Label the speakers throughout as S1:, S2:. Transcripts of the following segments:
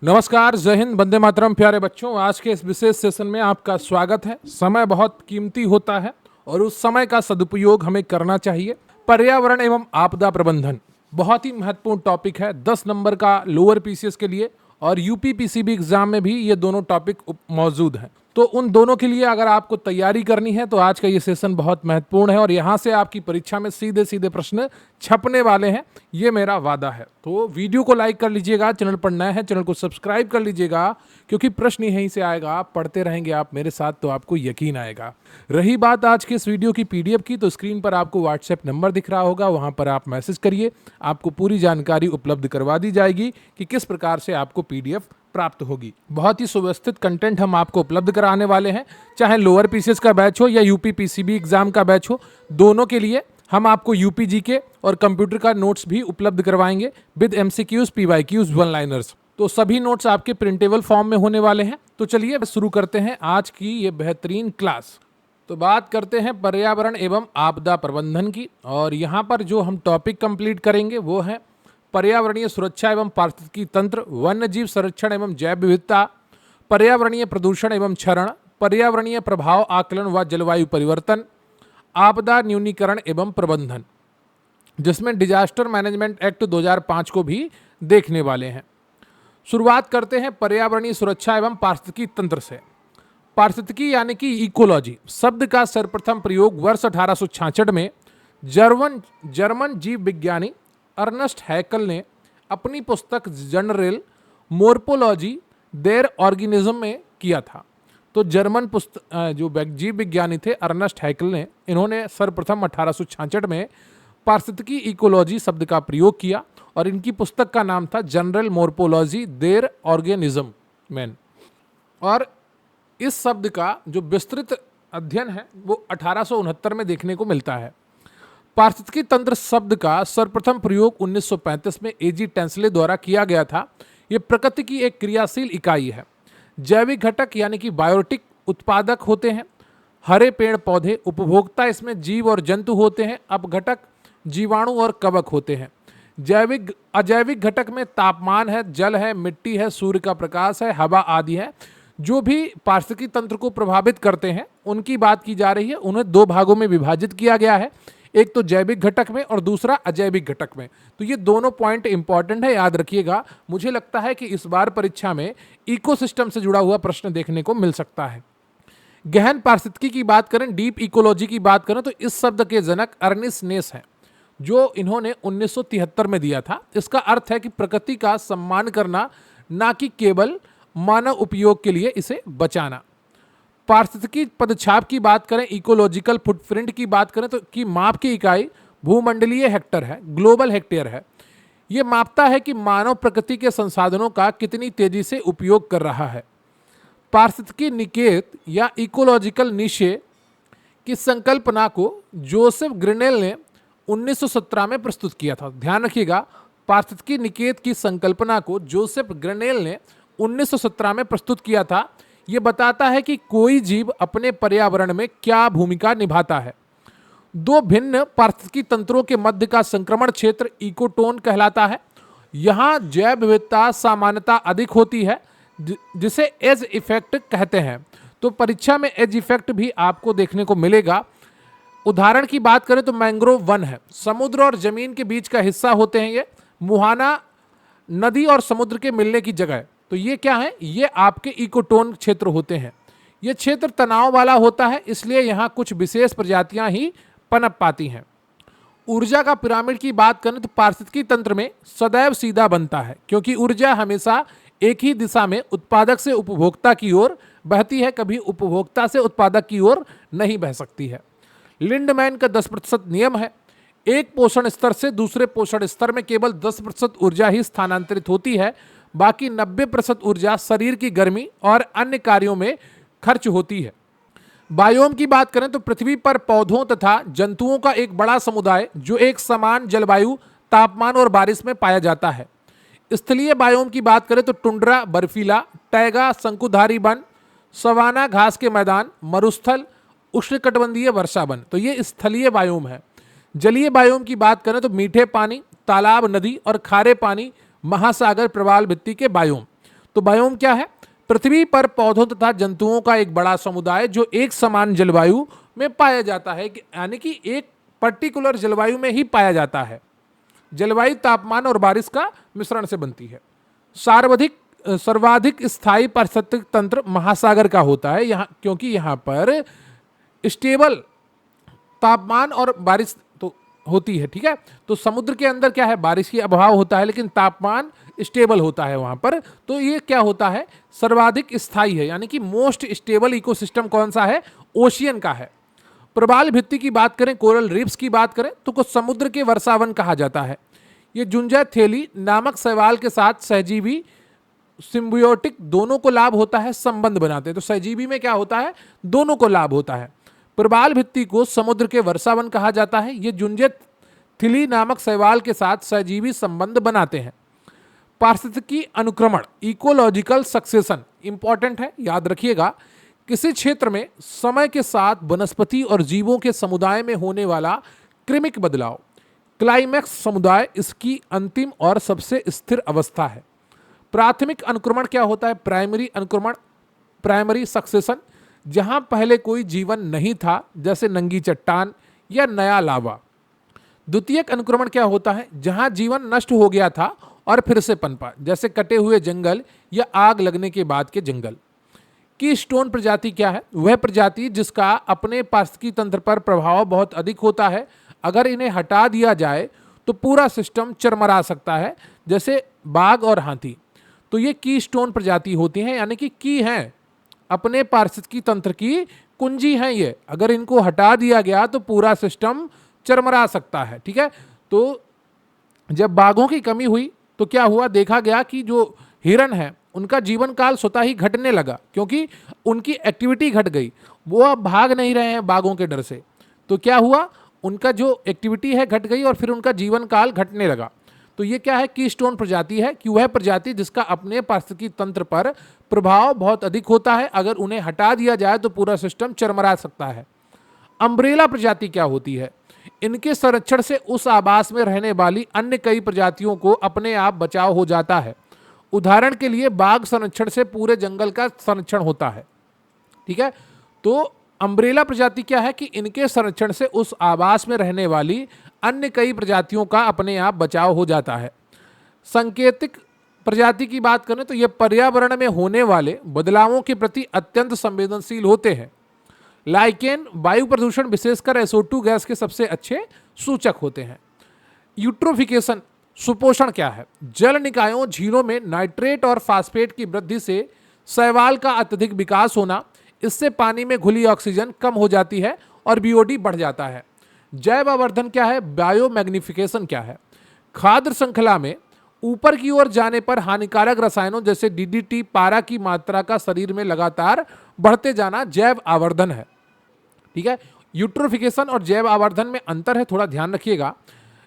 S1: नमस्कार, जय हिंद, वंदे मातरम। प्यारे बच्चों, आज के इस विशेष सेशन में आपका स्वागत है। समय बहुत कीमती होता है और उस समय का सदुपयोग हमें करना चाहिए। पर्यावरण एवं आपदा प्रबंधन बहुत ही महत्वपूर्ण टॉपिक है। 10 नंबर का लोअर पीसीएस के लिए और यूपी पीसीबी एग्जाम में भी ये दोनों टॉपिक मौजूद हैं। तो उन दोनों के लिए अगर आपको तैयारी करनी है तो आज का ये सेशन बहुत महत्वपूर्ण है और यहाँ से आपकी परीक्षा में सीधे सीधे प्रश्न छपने वाले हैं, ये मेरा वादा है। तो वीडियो को लाइक कर लीजिएगा, चैनल पर नए हैं चैनल को सब्सक्राइब कर लीजिएगा, क्योंकि प्रश्न यहीं से आएगा। आप पढ़ते रहेंगे आप मेरे साथ तो आपको यकीन आएगा। रही बात आज के इस वीडियो की पीडीएफ की, तो स्क्रीन पर आपको व्हाट्सएप नंबर दिख रहा होगा, वहाँ पर आप मैसेज करिए, आपको पूरी जानकारी उपलब्ध करवा दी जाएगी कि किस प्रकार से आपको पीडीएफ प्राप्त होगी। बहुत ही सुव्यवस्थित कंटेंट हम आपको उपलब्ध कराने वाले हैं, चाहे लोअर पीसीएस का बैच हो या यूपी पीसीबी एग्जाम का बैच हो, दोनों के लिए हम आपको यूपी जीके और कंप्यूटर का नोट्स भी उपलब्ध करवाएंगे with MCQs, PYQs, one liners. तो सभी नोट्स आपके प्रिंटेबल फॉर्म में होने वाले हैं। तो चलिए शुरू करते हैं आज की ये बेहतरीन क्लास। तो बात करते हैं पर्यावरण एवं आपदा प्रबंधन की, और यहाँ पर जो हम टॉपिक कंप्लीट करेंगे वो है पर्यावरणीय सुरक्षा एवं पारिस्थितिकी तंत्र, वन्य जीव संरक्षण एवं जैव विविधता, पर्यावरणीय प्रदूषण एवं क्षरण, पर्यावरणीय प्रभाव आकलन व जलवायु परिवर्तन, आपदा न्यूनीकरण एवं प्रबंधन, जिसमें डिजास्टर मैनेजमेंट एक्ट 2005 को भी देखने वाले हैं। शुरुआत करते हैं पर्यावरणीय सुरक्षा एवं पारिस्थितिकी तंत्र से। पारिस्थितिकी यानी कि इकोलॉजी शब्द का सर्वप्रथम प्रयोग वर्ष 1866 में जर्मन जीव विज्ञानी अर्नेस्ट हैकल ने अपनी पुस्तक जनरल मोर्फोलॉजी देयर ऑर्गेनिज्म में किया था। तो जर्मन जो जीव विज्ञानी थे अर्नेस्ट हैकल ने, इन्होंने सर्वप्रथम 1866 में पारिस्थितिकी इकोलॉजी शब्द का प्रयोग किया और इनकी पुस्तक का नाम था जनरल मोर्फोलॉजी देयर ऑर्गेनिज्म में। और इस शब्द का जो विस्तृत अध्ययन है वो 1869 में देखने को मिलता है। पारिस्थितिकी तंत्र शब्द का सर्वप्रथम प्रयोग 1935 में एजी टेंसले द्वारा किया गया था। ये प्रकृति की एक क्रियाशील इकाई है। जैविक घटक यानी कि बायोटिक उत्पादक होते हैं। हरे पेड़ पौधे उपभोक्ता, इसमें जीव और जंतु होते हैं। अपघटक जीवाणु और कवक होते हैं। जैविक अजैविक घटक में तापमान है, जल है, मिट्टी है, सूर्य का प्रकाश है, हवा आदि है। जो भी पारिस्थितिकी तंत्र को प्रभावित करते हैं उनकी बात की जा रही है। उन्हें दो भागों में विभाजित किया गया है, एक तो जैविक घटक में और दूसरा अजैविक घटक में। तो ये दोनों पॉइंट इंपॉर्टेंट है, याद रखिएगा। मुझे लगता है कि इस बार परीक्षा में इकोसिस्टम से जुड़ा हुआ प्रश्न देखने को मिल सकता है। गहन पारिस्थितिकी की बात करें, डीप इकोलॉजी की बात करें, तो इस शब्द के जनक अर्नेस्ट नेस हैं, जो इन्होंने 1973 में दिया था। इसका अर्थ है कि प्रकृति का सम्मान करना, ना कि केवल मानव उपयोग के लिए इसे बचाना। पारिस्थितिकी पदछाप की बात करें, इकोलॉजिकल फुटप्रिंट की बात करें, तो की माप की इकाई भूमंडलीय हेक्टर है, ग्लोबल हेक्टेयर है। ये मापता है कि मानव प्रकृति के संसाधनों का कितनी तेजी से उपयोग कर रहा है। पारिस्थितिकी निकेत या इकोलॉजिकल निशे की संकल्पना को जोसेफ ग्रिनेल ने 1917 में प्रस्तुत किया था। ध्यान रखिएगा, पारिस्थितिकी निकेत की संकल्पना को जोसेफ ग्रिनेल ने 1917 में प्रस्तुत किया था। यह बताता है कि कोई जीव अपने पर्यावरण में क्या भूमिका निभाता है। दो भिन्न पारिस्थितिकी तंत्रों के मध्य का संक्रमण क्षेत्र इकोटोन कहलाता है। यहाँ जैव विविधता सामान्यता अधिक होती है, जिसे एज इफेक्ट कहते हैं। तो परीक्षा में एज इफेक्ट भी आपको देखने को मिलेगा। उदाहरण की बात करें तो मैंग्रोव वन है, समुद्र और जमीन के बीच का हिस्सा होते हैं। ये मुहाना नदी और समुद्र के मिलने की जगह। तो ये क्या है, ये आपके इकोटोन क्षेत्र होते हैं। ये क्षेत्र तनाव वाला होता है, इसलिए यहाँ कुछ विशेष प्रजातियां ही पनप पाती हैं। ऊर्जा का पिरामिड की बात करें तो पारिस्थितिकी तंत्र में सदैव सीधा बनता है, क्योंकि ऊर्जा हमेशा एक ही दिशा में उत्पादक से उपभोक्ता की ओर बहती है, कभी उपभोक्ता से उत्पादक की ओर नहीं बह सकती है। लिंडमैन का 10% नियम है। एक पोषण स्तर से दूसरे पोषण स्तर में केवल 10% ऊर्जा ही स्थानांतरित होती है, बाकी 90% ऊर्जा शरीर की गर्मी और अन्य कार्यों में खर्च होती है। बायोम की बात करें तो पृथ्वी पर पौधों तथा जंतुओं का एक बड़ा समुदाय जो एक समान जलवायु, तापमान और बारिश में पाया जाता है। स्थलीय बायोम की बात करें तो टुंड्रा बर्फीला, टैगा शंकुधारी वन, सवाना घास के मैदान, मरुस्थल, उष्णकटिबंधीय वर्षा वन। तो ये स्थलीय बायोम है। जलीय बायोम की बात करें तो मीठे पानी, तालाब, नदी और खारे पानी, महासागर, प्रवाल भित्ति के बायोम। तो बायोम क्या है? पृथ्वी पर पौधों तथा जंतुओं का एक बड़ा समुदाय जो एक समान जलवायु में पाया जाता है, यानी कि एक पर्टिकुलर जलवायु में ही पाया जाता है। जलवायु तापमान और बारिश का मिश्रण से बनती है। सर्वाधिक स्थायी पारिस्थितिक तंत्र महासागर का होता है, यहाँ क्योंकि यहाँ पर स्टेबल तापमान और बारिश तो होती है। ठीक है, तो समुद्र के अंदर क्या है, बारिश की अभाव होता है लेकिन तापमान स्टेबल होता है वहां पर। तो ये क्या होता है, सर्वाधिक स्थायी है, यानी कि मोस्ट स्टेबल इकोसिस्टम कौन सा है, ओशियन का है। प्रवाल भित्ति की बात करें, कोरल रीफ्स की बात करें तो कुछ समुद्र के वर्षावन कहा जाता है। ये जुंजा थेली नामक शैवाल के साथ सहजीवी सिम्बियोटिक दोनों को लाभ होता है, संबंध बनाते हैं। तो सहजीवी में क्या होता है, दोनों को लाभ होता है। प्रवाल भित्ति को समुद्र के वर्षावन कहा जाता है। ये जुंजे थिली नामक शैवाल के साथ सहजीवी संबंध बनाते हैं। पारिस्थितिकी अनुक्रमण, इकोलॉजिकल सक्सेशन इंपॉर्टेंट है, याद रखिएगा। किसी क्षेत्र में समय के साथ वनस्पति और जीवों के समुदाय में होने वाला क्रमिक बदलाव, क्लाइमैक्स समुदाय इसकी अंतिम और सबसे स्थिर अवस्था है। प्राथमिक अनुक्रमण क्या होता है, प्राइमरी अनुक्रमण, प्राइमरी सक्सेशन, जहां पहले कोई जीवन नहीं था जैसे नंगी चट्टान या नया लावा। द्वितीयक अनुक्रमण क्या होता है, जहां जीवन नष्ट हो गया था और फिर से पनपा, जैसे कटे हुए जंगल या आग लगने के बाद के जंगल। कीस्टोन प्रजाति क्या है, वह प्रजाति जिसका अपने पारिस्थितिकी तंत्र पर प्रभाव बहुत अधिक होता है। अगर इन्हें हटा दिया जाए तो पूरा सिस्टम चरमरा सकता है, जैसे बाघ और हाथी। तो ये कीस्टोन प्रजाति होती हैं, यानी कि की हैं, अपने पारिस्थितिकी तंत्र की कुंजी हैं ये। अगर इनको हटा दिया गया तो पूरा सिस्टम चरमरा सकता है। ठीक है, तो जब बाघों की कमी हुई तो क्या हुआ, देखा गया कि जो हिरण है उनका जीवन काल स्वतः ही घटने लगा, क्योंकि उनकी एक्टिविटी घट गई। वो अब भाग नहीं रहे हैं बाघों के डर से, तो क्या हुआ, उनका जो एक्टिविटी है घट गई और फिर उनका जीवन काल घटने लगा। तो ये क्या है, कीस्टोन प्रजाति है, कि वह प्रजाति जिसका अपने पारिस्थितिकी तंत्र पर प्रभाव बहुत अधिक होता है। अगर उन्हें हटा दिया जाए तो पूरा सिस्टम चरमरा सकता है। अम्ब्रेला प्रजाति क्या होती है, इनके संरक्षण से उस आवास में रहने वाली अन्य कई प्रजातियों को अपने आप बचाव हो जाता है। उदाहरण के लिए बाघ संरक्षण से पूरे जंगल का संरक्षण होता है। ठीक है, तो अम्ब्रेला प्रजाति क्या है कि इनके संरक्षण से उस आवास में रहने वाली अन्य कई प्रजातियों का अपने आप बचाव हो जाता है। सांकेतिक प्रजाति की बात करें तो ये पर्यावरण में होने वाले बदलावों के प्रति अत्यंत संवेदनशील होते हैं। लाइकेन वायु प्रदूषण विशेषकर SO2 गैस के सबसे अच्छे सूचक होते हैं। यूट्रोफिकेशन, सुपोषण क्या है, जल निकायों झीलों में नाइट्रेट और फास्फेट की वृद्धि से शैवाल का अत्यधिक विकास होना, इससे पानी में घुली ऑक्सीजन कम हो जाती है और BOD बढ़ जाता है। जैव आवर्धन क्या है, बायोमैग्निफिकेशन क्या है, खाद्य श्रृंखला में ऊपर की ओर जाने पर हानिकारक रसायनों जैसे DDT, पारा की मात्रा का शरीर में लगातार बढ़ते जाना जैव आवर्धन है। ठीक है, यूट्रोफिकेशन और जैव आवर्धन में अंतर है, थोड़ा ध्यान रखिएगा।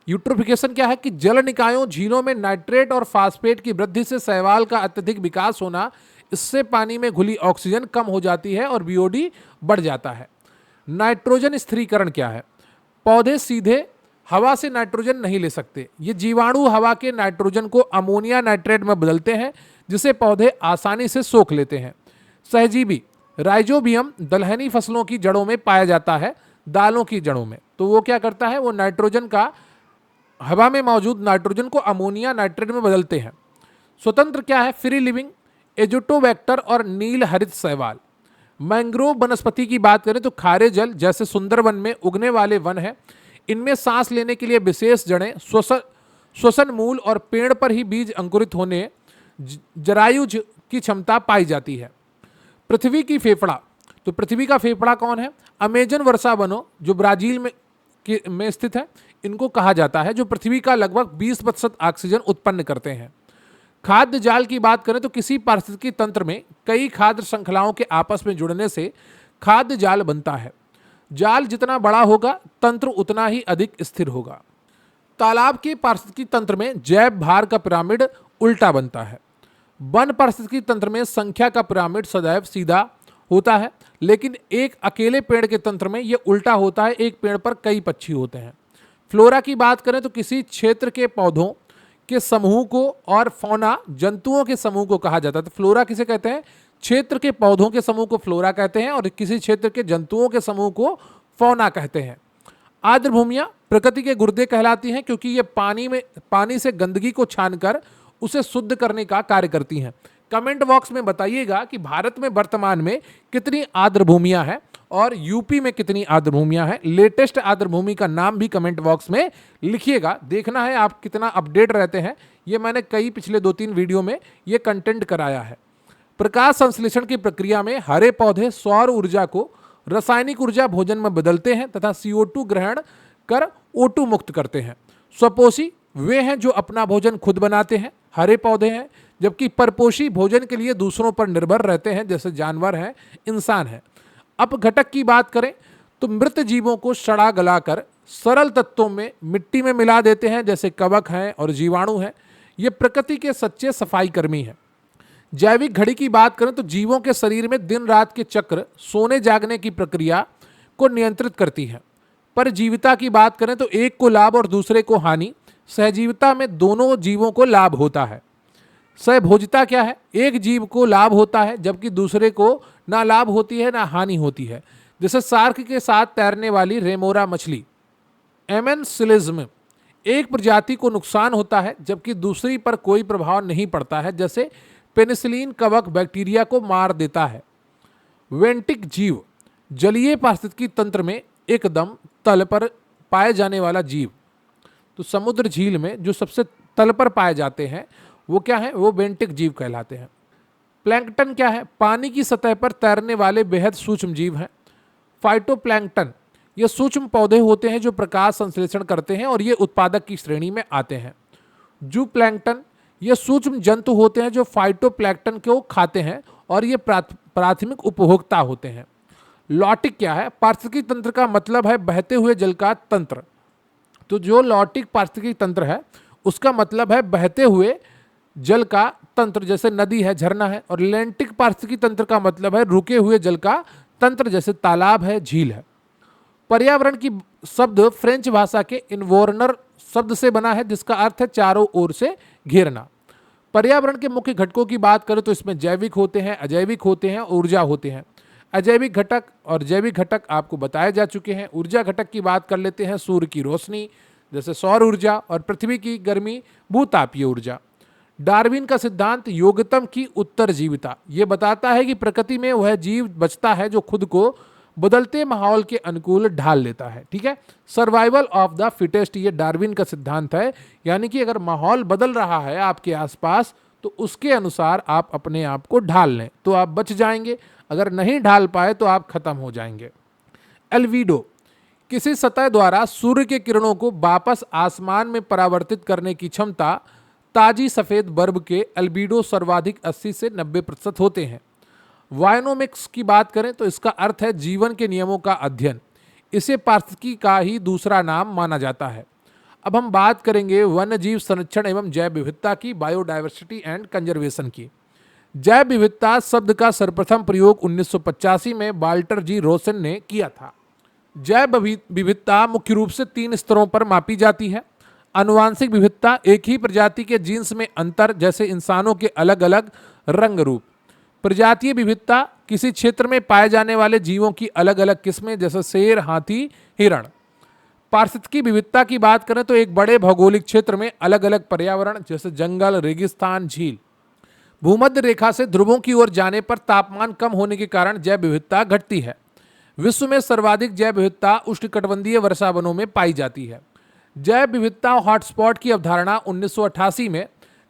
S1: यूट्रोफिकेशन क्या है कि जल निकायों झीलों में नाइट्रेट और फास्फेट की वृद्धि से शैवाल का अत्यधिक विकास होना, इससे पानी में घुली ऑक्सीजन कम हो जाती है और BOD बढ़ जाता है। नाइट्रोजन स्थिरीकरण क्या है, पौधे सीधे हवा से नाइट्रोजन नहीं ले सकते, ये जीवाणु हवा के नाइट्रोजन को अमोनिया नाइट्रेट में बदलते हैं, जिसे पौधे आसानी से सोख लेते हैं। सहजीवी, राइजोबियम दलहनी फसलों की जड़ों में पाया जाता है, दालों की जड़ों में। तो वो क्या करता है, वो नाइट्रोजन का, हवा में मौजूद नाइट्रोजन को अमोनिया नाइट्रेट में बदलते हैं। स्वतंत्र क्या है, फ्री लिविंग, एजोटोबैक्टर और नील हरित शैवाल। मैंग्रोव वनस्पति की बात करें तो खारे जल जैसे सुंदरवन में उगने वाले वन है, इनमें सांस लेने के लिए विशेष जड़ें, श्वसन मूल और पेड़ पर ही बीज अंकुरित होने जरायुज की क्षमता पाई जाती है। पृथ्वी की फेफड़ा, तो पृथ्वी का फेफड़ा कौन है, अमेजन वर्षा वनों जो ब्राजील में स्थित है, इनको कहा जाता है, जो पृथ्वी का लगभग 20% ऑक्सीजन उत्पन्न करते हैं। खाद्य जाल की बात करें तो किसी पारिस्थितिकी तंत्र में कई खाद्य श्रृंखलाओं के आपस में जुड़ने से खाद्य जाल बनता है। जाल जितना बड़ा होगा तंत्र उतना ही अधिक स्थिर होगा। तालाब के पारिस्थितिकी तंत्र में जैव भार का पिरामिड उल्टा बनता है। वन पारिस्थितिकी तंत्र में संख्या का पिरामिड सदैव सीधा होता है, लेकिन एक अकेले पेड़ के तंत्र में यह उल्टा होता है, एक पेड़ पर कई पक्षी होते हैं। फ्लोरा की बात करें तो किसी क्षेत्र के पौधों के समूह को और फौना जंतुओं के समूह को कहा जाता है। तो फ्लोरा किसे कहते हैं? क्षेत्र के पौधों के समूह को फ्लोरा कहते हैं और किसी क्षेत्र के जंतुओं के समूह को फौना कहते हैं। आर्द्र भूमियां प्रकृति के गुर्दे कहलाती हैं क्योंकि ये पानी से गंदगी को छानकर उसे शुद्ध करने का कार्य करती हैं। कमेंट बॉक्स में बताइएगा कि भारत में वर्तमान में कितनी आर्द्र भूमियां हैं और यूपी में कितनी आर्द्र भूमियां हैं। लेटेस्ट आर्द्र भूमि का नाम भी कमेंट बॉक्स में लिखिएगा। देखना है आप कितना अपडेट रहते हैं। ये मैंने कई पिछले 2-3 वीडियो में ये कंटेंट कराया है। प्रकाश संश्लेषण की प्रक्रिया में हरे पौधे सौर ऊर्जा को रासायनिक ऊर्जा भोजन में बदलते हैं तथा CO2 ग्रहण कर O2 मुक्त करते हैं। स्वपोषी वे हैं जो अपना भोजन खुद बनाते हैं, हरे पौधे हैं, जबकि परपोषी भोजन के लिए दूसरों पर निर्भर रहते हैं, जैसे जानवर हैं, इंसान हैं। अपघटक की बात करें तो मृत जीवों को सड़ा गलाकर सरल तत्वों में मिट्टी में मिला देते हैं, जैसे कवक हैं और जीवाणु हैं। ये प्रकृति के सच्चे सफाई कर्मी हैं। जैविक घड़ी की बात करें तो जीवों के शरीर में दिन रात के चक्र सोने जागने की प्रक्रिया को नियंत्रित करती है। परजीविता की बात करें तो एक को लाभ और दूसरे को हानि। सहजीविता में दोनों जीवों को लाभ होता है। सहभोजिता क्या है? एक जीव को लाभ होता है जबकि दूसरे को ना लाभ होती है ना हानि होती है। जैसे सार्क के साथ तैरने वाली रेमोरा मछली। एमेंसिलिज्म एक प्रजाति को नुकसान होता है जबकि दूसरी पर कोई प्रभाव नहीं पड़ता है, जैसे पेनिसिलिन कवक बैक्टीरिया को मार देता है। वेंटिक जीव जलीय पारिस्थितिकी तंत्र में एकदम तल पर पाए जाने वाला जीव। तो समुद्र झील में जो सबसे तल पर पाए जाते हैं वो क्या है? वो बेंटिक जीव कहलाते हैं। प्लैंकटन क्या है? पानी की सतह पर तैरने वाले बेहद सूक्ष्म जीव हैं। फाइटोप्लैंकटन ये सूक्ष्म पौधे होते हैं जो प्रकाश संश्लेषण करते हैं और ये उत्पादक की श्रेणी में आते हैं। जूप्लैंकटन ये सूक्ष्म जंतु होते हैं जो फाइटोप्लैंकटन को खाते हैं और ये प्राथमिक उपभोक्ता होते हैं। लॉटिक क्या है? पारिस्थितिकी तंत्र का मतलब है बहते हुए जल का तंत्र। तो जो लॉटिक पारिस्थितिकी तंत्र है उसका मतलब है बहते हुए जल का तंत्र, जैसे नदी है, झरना है। और लैंटिक पारिस्थितिकी तंत्र का मतलब है रुके हुए जल का तंत्र, जैसे तालाब है, झील है। पर्यावरण की शब्द फ्रेंच भाषा के इन्वोर्नर शब्द से बना है जिसका अर्थ है चारों ओर से घेरना। पर्यावरण के मुख्य घटकों की बात करें तो इसमें जैविक होते हैं, अजैविक होते हैं, ऊर्जा होते हैं। अजैविक घटक और जैविक घटक आपको बताए जा चुके हैं। ऊर्जा घटक की बात कर लेते हैं। सूर्य की रोशनी जैसे सौर ऊर्जा और पृथ्वी की गर्मी भूतापीय ऊर्जा। डार्विन का सिद्धांत योग्यतम की उत्तरजीविता ये बताता है कि प्रकृति में वह जीव बचता है जो खुद को बदलते माहौल के अनुकूल ढाल लेता है। ठीक है, सर्वाइवल ऑफ द फिटेस्ट ये डार्विन का सिद्धांत है। यानी कि अगर माहौल बदल रहा है आपके आसपास तो उसके अनुसार आप अपने आप को ढाल लें तो आप बच जाएंगे, अगर नहीं ढाल पाए तो आप खत्म हो जाएंगे। एल्विडो किसी सतह द्वारा सूर्य के किरणों को वापस आसमान में परावर्तित करने की क्षमता ताजी सफेद बर्फ के एल्बिडो सर्वाधिक 80 से 90% होते हैं। वायनोमिक्स की बात करें तो इसका अर्थ है जीवन के नियमों का अध्ययन। इसे पारिस्थितिकी का ही दूसरा नाम माना जाता है। अब हम बात करेंगे वन्य जीव संरक्षण एवं जैव विविधता की, बायोडायवर्सिटी एंड कंजर्वेशन की। जैव विविधता शब्द का सर्वप्रथम प्रयोग 1985 में वाल्टर जी रोसन ने किया था। जैव विविधता मुख्य रूप से 3 स्तरों पर मापी जाती है। आनुवांशिक विविधता एक ही प्रजाति के जीन्स में अंतर, जैसे इंसानों के अलग अलग रंग रूप। प्रजातीय विविधता किसी क्षेत्र में पाए जाने वाले जीवों की अलग अलग किस्में, जैसे शेर, हाथी, हिरण। पारिस्थितिकी विविधता की बात करें तो एक बड़े भौगोलिक क्षेत्र में अलग अलग पर्यावरण, जैसे जंगल, रेगिस्तान, झील। भूमध्य रेखा से ध्रुवों की ओर जाने पर तापमान कम होने के कारण जैव विविधता घटती है। विश्व में सर्वाधिक जैव विविधता उष्णकटिबंधीय वर्षा वनों में पाई जाती है। जैव विविधता हॉटस्पॉट की अवधारणा 1988 में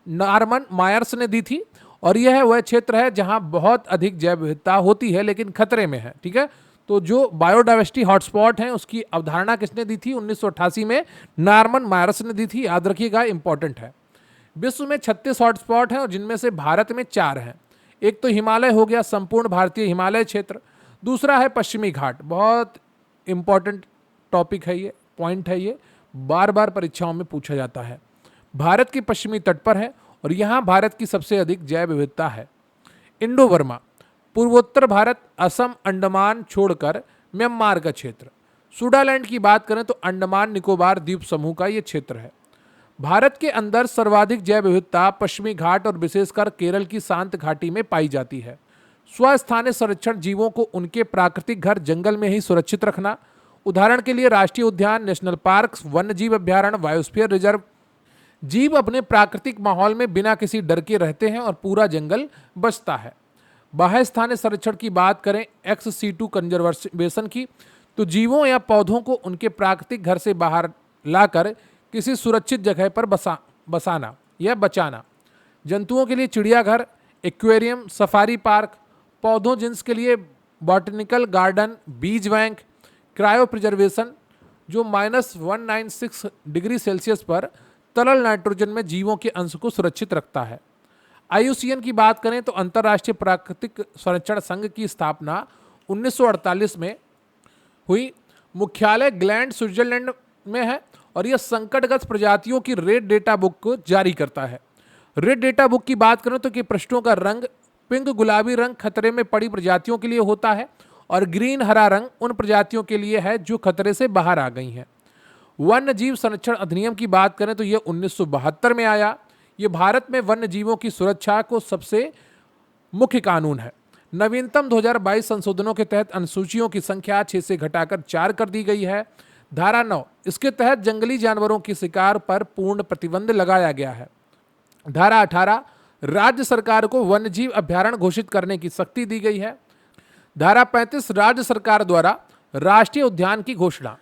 S1: नॉर्मन मायर्स ने दी थी और यह वह क्षेत्र है जहां बहुत अधिक जैव विविधता होती है लेकिन खतरे में है। ठीक है, तो जो बायोडाइवर्सिटी हॉटस्पॉट है उसकी अवधारणा किसने दी थी? 1988 में नॉर्मन मायर्स ने दी थी। याद रखिएगा, इंपॉर्टेंट है। विश्व में 36 हॉटस्पॉट हैं और जिनमें से भारत में 4 हैं। एक तो हिमालय हो गया, संपूर्ण भारतीय हिमालय क्षेत्र। दूसरा है पश्चिमी घाट, बहुत इंपॉर्टेंट टॉपिक है ये, पॉइंट है ये, बार बार परीक्षाओं में पूछा जाता है। भारत के पश्चिमी तट पर है और यहाँ भारत की सबसे अधिक जैव विविधता है। इंडो बर्मा, पूर्वोत्तर भारत, असम, अंडमान छोड़कर म्यांमार का क्षेत्र। सुडालैंड की बात करें तो अंडमान निकोबार द्वीप समूह का ये क्षेत्र है। भारत के अंदर सर्वाधिक जैव विविधता पश्चिमी घाट और विशेषकर केरल की शांत घाटी में पाई जाती है। स्वस्थानीय संरक्षण जीवों को उनके प्राकृतिक घर जंगल में ही सुरक्षित रखना। उदाहरण के लिए राष्ट्रीय उद्यान, नेशनल पार्क, वन्य जीव अभ्यारण्य, बायोस्फीयर रिजर्व। जीव अपने प्राकृतिक माहौल में बिना किसी डर के रहते हैं और पूरा जंगल बचता है। बाह्य स्थानीय संरक्षण की बात करें एक्स सीटू कंजर्वेशन की, तो जीवों या पौधों को उनके प्राकृतिक घर से बाहर लाकर किसी सुरक्षित जगह पर बसाना या बचाना। जंतुओं के लिए चिड़ियाघर, एक्वेरियम, सफारी पार्क। पौधों जिन्स के लिए बॉटनिकल गार्डन, बीज बैंक। क्रायो प्रिजर्वेशन, जो -196 डिग्री सेल्सियस पर तरल नाइट्रोजन में जीवों के अंश को सुरक्षित रखता है। IUCN की बात करें तो अंतर्राष्ट्रीय प्राकृतिक संरक्षण संघ की स्थापना 1948 में हुई। मुख्यालय ग्लैंड, स्विट्जरलैंड में है और यह संकटग्रस्त प्रजातियों की रेड डेटा बुक को जारी करता है। रेड डेटा बुक की बात करें तो कि पृष्ठों का रंग पिंक गुलाबी रंग खतरे में पड़ी प्रजातियों के लिए होता है और ग्रीन हरा रंग उन प्रजातियों के लिए है जो खतरे से बाहर आ गई हैं। वन्य जीव संरक्षण अधिनियम की बात करें तो यह 1972 में आया। यह भारत में वन्य जीवों की सुरक्षा को सबसे मुख्य कानून है। नवीनतम 2022 संशोधनों के तहत अनुसूचियों की संख्या 6 से घटाकर 4 कर दी गई है। धारा 9, इसके तहत जंगली जानवरों की शिकार पर पूर्ण प्रतिबंध लगाया गया है। धारा 18, राज्य सरकार को वन्यजीव अभ्यारण्य घोषित करने की शक्ति दी गई है। धारा 35, राज्य सरकार द्वारा राष्ट्रीय उद्यान की घोषणा।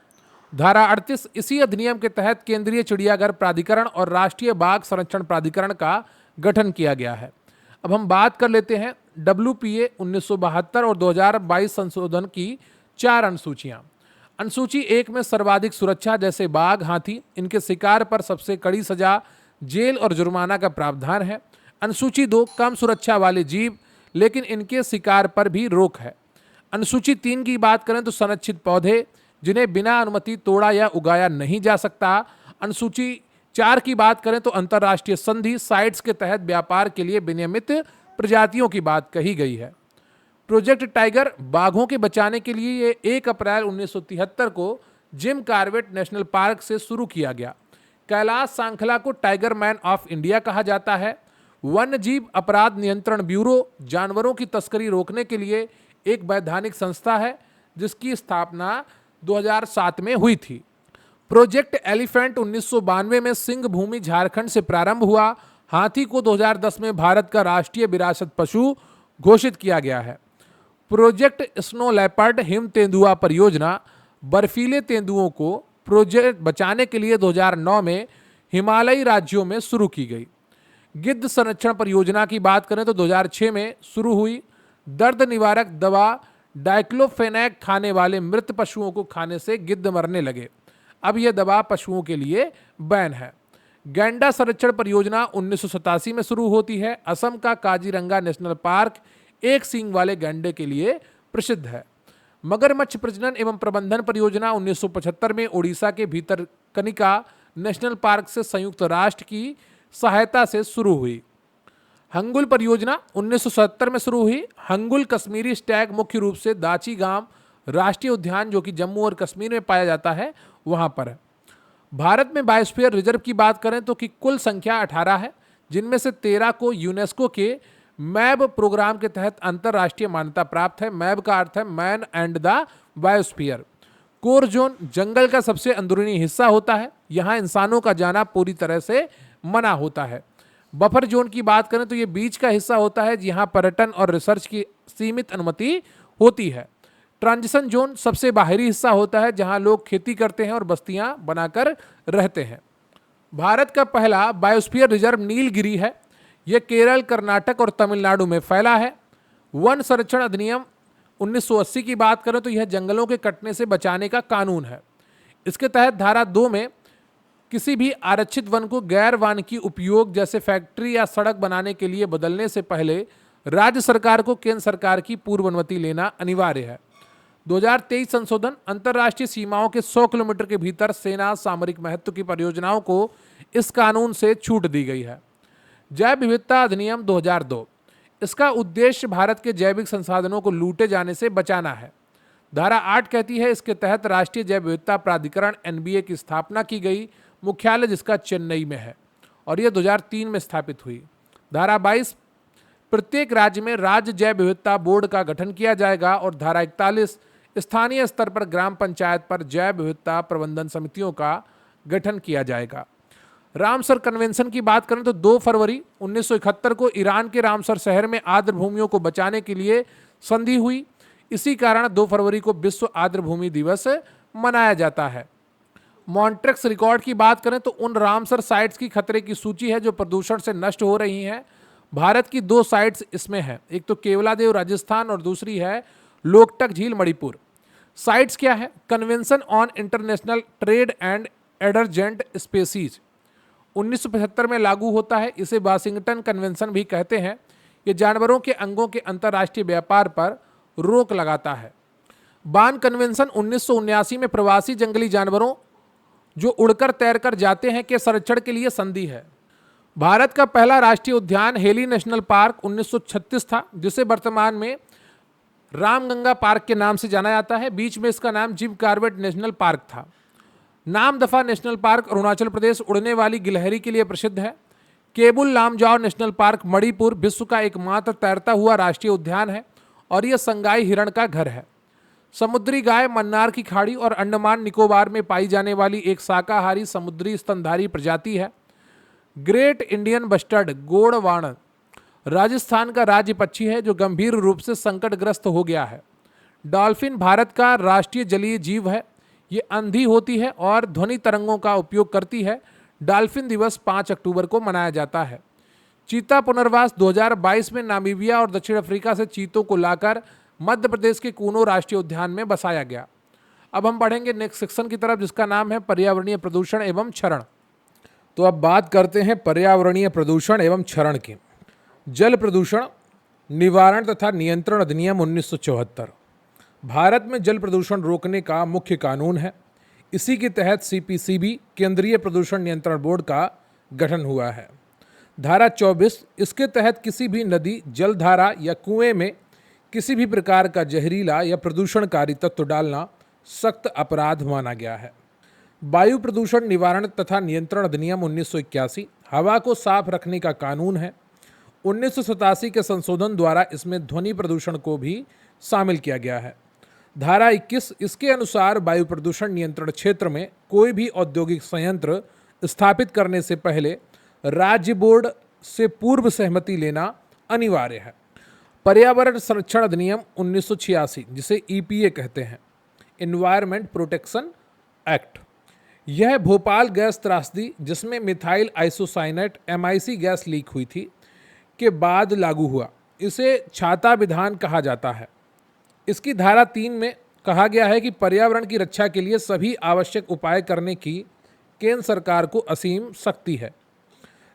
S1: धारा 38, इसी अधिनियम के तहत केंद्रीय चिड़ियाघर प्राधिकरण और राष्ट्रीय बाघ संरक्षण प्राधिकरण का गठन किया गया है। अब हम बात कर लेते हैं WPA 1972 और 2022 संशोधन की 4 अनुसूचियां। अनुसूची 1 में सर्वाधिक सुरक्षा जैसे बाघ, हाथी, इनके शिकार पर सबसे कड़ी सजा, जेल और जुर्माना का प्रावधान है। अनुसूची 2, कम सुरक्षा वाले जीव लेकिन इनके शिकार पर भी रोक है। अनुसूची 3 की बात करें तो संरक्षित पौधे जिन्हें बिना अनुमति तोड़ा या उगाया नहीं जा सकता। अनुसूची 4 की बात करें तो अंतर्राष्ट्रीय संधि साइट्स के तहत व्यापार के लिए विनियमित प्रजातियों की बात कही गई है। प्रोजेक्ट टाइगर बाघों के बचाने के लिए ये 1 अप्रैल 1973 को जिम कॉर्बेट नेशनल पार्क से शुरू किया गया। कैलाश सांखला को टाइगर मैन ऑफ इंडिया कहा जाता है। वन्य जीव अपराध नियंत्रण ब्यूरो जानवरों की तस्करी रोकने के लिए एक वैधानिक संस्था है जिसकी स्थापना 2007 में हुई थी। प्रोजेक्ट एलिफेंट 1992 में सिंह भूमि झारखंड से प्रारंभ हुआ। हाथी को 2010 में भारत का राष्ट्रीय विरासत पशु घोषित किया गया है। प्रोजेक्ट स्नो लेपर्ड हिम तेंदुआ परियोजना बर्फीले तेंदुओं को प्रोजेक्ट बचाने के लिए 2009 में हिमालयी राज्यों में शुरू की गई। गिद्ध संरक्षण परियोजना की बात करें तो 2006 में शुरू हुई। दर्द निवारक दवा डाइक्लोफेनेक खाने वाले मृत पशुओं को खाने से गिद्ध मरने लगे। अब यह दवा पशुओं के लिए बैन है। गैंडा संरक्षण परियोजना 1987 में शुरू होती है। असम का काजीरंगा नेशनल पार्क एक सींग वाले गैंडे के लिए प्रसिद्ध है। मगरमच्छ प्रजनन एवं प्रबंधन परियोजना 1975 में उड़ीसा के भीतरकनिका नेशनल पार्क से संयुक्त राष्ट्र की सहायता से शुरू हुई। हंगुल परियोजना 1970 में शुरू हुई। हंगुल कश्मीरी स्टैग मुख्य रूप से दाची गांव राष्ट्रीय उद्यान जो कि जम्मू और कश्मीर में पाया जाता है वहां पर है। भारत में बायोस्फीयर रिजर्व की बात करें तो कि कुल संख्या 18 है जिनमें से 13 को यूनेस्को के मैब प्रोग्राम के तहत अंतर्राष्ट्रीय मान्यता प्राप्त है। मैब का अर्थ है man and the biosphere. Core zone जंगल का सबसे अंदरूनी हिस्सा होता है। यहाँ इंसानों का जाना पूरी तरह से मना होता है। बफर जोन की बात करें तो ये बीच का हिस्सा होता है जहाँ पर्यटन और रिसर्च की सीमित अनुमति होती है। ट्रांजिशन जोन सबसे बाहरी हिस्सा होता है जहाँ लोग खेती करते हैं और बस्तियां बनाकर रहते हैं। भारत का पहला बायोस्फीयर रिजर्व नीलगिरी है। यह केरल, कर्नाटक और तमिलनाडु में फैला है। वन संरक्षण अधिनियम 1980 की बात करें तो यह जंगलों के कटने से बचाने का कानून है। इसके तहत धारा 2 में किसी भी आरक्षित वन को गैर वानिकी उपयोग जैसे फैक्ट्री या सड़क बनाने के लिए बदलने से पहले राज्य सरकार को केंद्र सरकार की पूर्व अनुमति लेना अनिवार्य है। 2023 संशोधन अंतर्राष्ट्रीय सीमाओं के 100 किलोमीटर के भीतर सेना सामरिक महत्व की परियोजनाओं को इस कानून से छूट दी गई है। जैव विविधता अधिनियम 2002, इसका उद्देश्य भारत के जैविक संसाधनों को लूटे जाने से बचाना है। धारा 8 कहती है इसके तहत राष्ट्रीय जैव विविधता प्राधिकरण NBA की स्थापना की गई। मुख्यालय जिसका चेन्नई में है, और यह 2003 में स्थापित हुई। धारा 22, प्रत्येक राज्य में राज्य जैव विविधता बोर्ड का गठन किया जाएगा। और धारा 41, स्थानीय स्तर पर ग्राम पंचायत पर जैव विविधता प्रबंधन समितियों का गठन किया जाएगा। रामसर कन्वेंशन की बात करें तो 2 फरवरी 1971 को ईरान के रामसर शहर में आर्द्र भूमियों को बचाने के लिए संधि हुई। इसी कारण 2 फरवरी को विश्व आर्द्र भूमि दिवस मनाया जाता है। मॉन्ट्रेक्स रिकॉर्ड की बात करें तो उन रामसर साइट्स की खतरे की सूची है जो प्रदूषण से नष्ट हो रही हैं। भारत की 2 साइट्स इसमें है, एक तो केवलादेव राजस्थान और दूसरी है लोकटक झील मणिपुर। साइट्स क्या है? Convention on international trade and endangered species 1975 में लागू होता है। इसे वाशिंगटन कन्वेंशन भी कहते हैं। ये जानवरों के अंगों के अंतर्राष्ट्रीय व्यापार पर रोक लगाता है। बान कन्वेंशन 1979 में प्रवासी जंगली जानवरों जो उड़कर तैरकर जाते हैं के संरक्षण के लिए संधि है। भारत का पहला राष्ट्रीय उद्यान हेली नेशनल पार्क 1936 था, जिसे वर्तमान में रामगंगा पार्क के नाम से जाना जाता है। बीच में इसका नाम जिम कॉर्बेट नेशनल पार्क था। नामदफा नेशनल पार्क अरुणाचल प्रदेश उड़ने वाली गिलहरी के लिए प्रसिद्ध है। केबुल लामजाओ नेशनल पार्क मणिपुर विश्व का एकमात्र तैरता हुआ राष्ट्रीय उद्यान है और यह संगाई हिरण का घर है। समुद्री गाय मन्नार की खाड़ी और अंडमान निकोबार में पाई जाने वाली एक शाकाहारी समुद्री स्तनधारी प्रजाति है। ग्रेट इंडियन बस्टर्ड गोड़वाण राजस्थान का राज्य पक्षी है जो गंभीर रूप से संकटग्रस्त हो गया है। डॉल्फिन भारत का राष्ट्रीय जलीय जीव है। ये अंधी होती है और ध्वनि तरंगों का उपयोग करती है। डॉल्फिन दिवस 5 अक्टूबर को मनाया जाता है। चीता पुनर्वास 2022 में नामीबिया और दक्षिण अफ्रीका से चीतों को लाकर मध्य प्रदेश के कूनो राष्ट्रीय उद्यान में बसाया गया। अब हम बढ़ेंगे नेक्स्ट सेक्शन की तरफ जिसका नाम है पर्यावरणीय प्रदूषण एवं क्षरण। तो अब बात करते हैं पर्यावरणीय प्रदूषण एवं क्षरण की। जल प्रदूषण निवारण तथा नियंत्रण अधिनियम 1974 भारत में जल प्रदूषण रोकने का मुख्य कानून है। इसी के तहत सीपीसीबी केंद्रीय प्रदूषण नियंत्रण बोर्ड का गठन हुआ है। धारा 24 इसके तहत किसी भी नदी, जलधारा या कुएं में किसी भी प्रकार का जहरीला या प्रदूषणकारी तत्व डालना सख्त अपराध माना गया है। वायु प्रदूषण निवारण तथा नियंत्रण अधिनियम 1981 हवा को साफ रखने का कानून है। 1987 के संशोधन द्वारा इसमें ध्वनि प्रदूषण को भी शामिल किया गया है। धारा 21 इसके अनुसार वायु प्रदूषण नियंत्रण क्षेत्र में कोई भी औद्योगिक संयंत्र स्थापित करने से पहले राज्य बोर्ड से पूर्व सहमति लेना अनिवार्य है। पर्यावरण संरक्षण अधिनियम 1986 जिसे ईपीए कहते हैं, एनवायरमेंट प्रोटेक्शन एक्ट, यह भोपाल गैस त्रासदी जिसमें methyl isocyanate MIC gas leak हुई थी के बाद लागू हुआ। इसे छाता विधान कहा जाता है। इसकी धारा 3 में कहा गया है कि पर्यावरण की रक्षा के लिए सभी आवश्यक उपाय करने की केंद्र सरकार को असीम शक्ति है।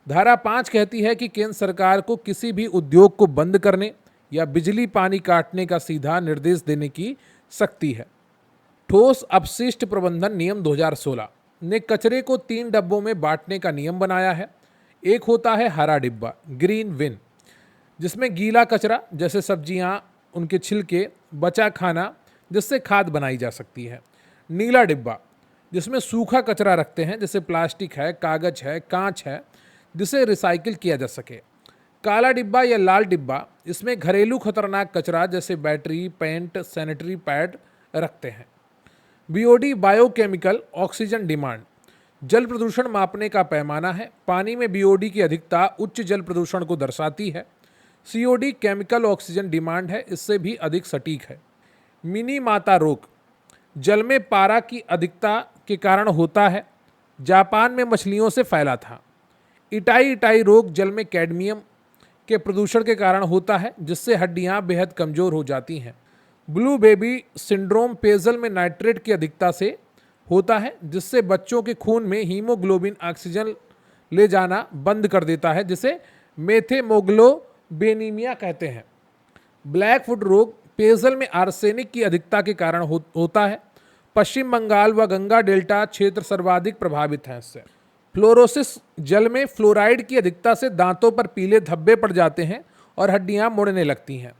S1: धारा 5 कहती है कि केंद्र सरकार को किसी भी उद्योग को बंद करने या बिजली पानी काटने का सीधा निर्देश देने की शक्ति है। ठोस अपशिष्ट प्रबंधन नियम 2016 ने कचरे को 3 डब्बों में बांटने का नियम बनाया है। एक होता है हरा डिब्बा, ग्रीन बिन, जिसमें गीला कचरा जैसे सब्जियां, उनके छिलके, बचा खाना जिससे खाद बनाई जा सकती है। नीला डिब्बा जिसमें सूखा कचरा रखते हैं जैसे प्लास्टिक है, कागज है, कांच है, जिसे रिसाइकिल किया जा सके। काला डिब्बा या लाल डिब्बा इसमें घरेलू खतरनाक कचरा जैसे बैटरी, पेंट, सैनिटरी पैड रखते हैं। बीओडी बायोकेमिकल ऑक्सीजन डिमांड जल प्रदूषण मापने का पैमाना है। पानी में बीओडी की अधिकता उच्च जल प्रदूषण को दर्शाती है। सीओडी केमिकल ऑक्सीजन डिमांड है, इससे भी अधिक सटीक है। मिनी माता रोग जल में पारा की अधिकता के कारण होता है। जापान में मछलियों से फैला था। इटाई रोग जल में कैडमियम के प्रदूषण के कारण होता है जिससे हड्डियां बेहद कमजोर हो जाती हैं। ब्लू बेबी सिंड्रोम पेयजल में नाइट्रेट की अधिकता से होता है जिससे बच्चों के खून में हीमोग्लोबिन ऑक्सीजन ले जाना बंद कर देता है, जिसे मेथेमोग्लोबिनीमिया कहते हैं। ब्लैक फुट रोग पेयजल में आर्सेनिक की अधिकता के कारण होता है। पश्चिम बंगाल व गंगा डेल्टा क्षेत्र सर्वाधिक प्रभावित हैं इससे। फ्लोरोसिस जल में फ्लोराइड की अधिकता से दांतों पर पीले धब्बे पड़ जाते हैं और हड्डियां मुड़ने लगती हैं।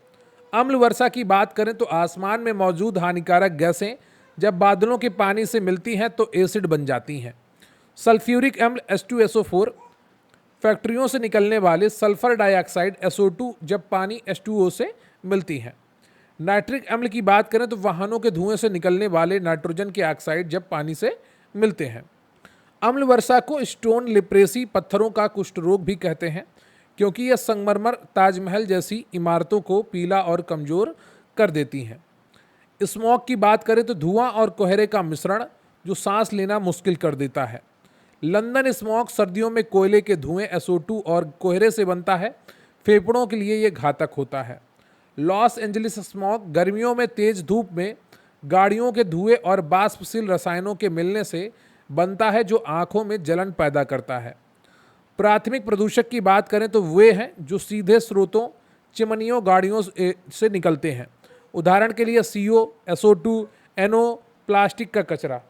S1: अम्ल वर्षा की बात करें तो आसमान में मौजूद हानिकारक गैसें जब बादलों के पानी से मिलती हैं तो एसिड बन जाती हैं। सल्फ्यूरिक अम्ल H2SO4, फैक्ट्रियों से निकलने वाले सल्फर डाइऑक्साइड SO2 जब पानी H2O से मिलती है। नाइट्रिक अम्ल की बात करें तो वाहनों के धुएं से निकलने वाले नाइट्रोजन के ऑक्साइड जब पानी से मिलते हैं। अम्ल वर्षा को स्टोन लिप्रेसी, पत्थरों का कुष्ठ रोग भी कहते हैं, क्योंकि यह संगमरमर, ताजमहल जैसी इमारतों को पीला और कमजोर कर देती हैं। स्मॉग की बात करें तो धुआं और कोहरे का मिश्रण जो सांस लेना मुश्किल कर देता है। लंदन स्मॉग सर्दियों में कोयले के धुएं SO2 और कोहरे से बनता है, फेफड़ों के लिए ये घातक होता है। लॉस एंजलिस स्मॉग गर्मियों में तेज धूप में गाड़ियों के धुएं और बाष्पशील रसायनों के मिलने से बनता है, जो आंखों में जलन पैदा करता है। प्राथमिक प्रदूषक की बात करें तो वे हैं जो सीधे स्रोतों, चिमनियों, गाड़ियों से निकलते हैं। उदाहरण के लिए CO, SO2, NO, प्लास्टिक का कचरा।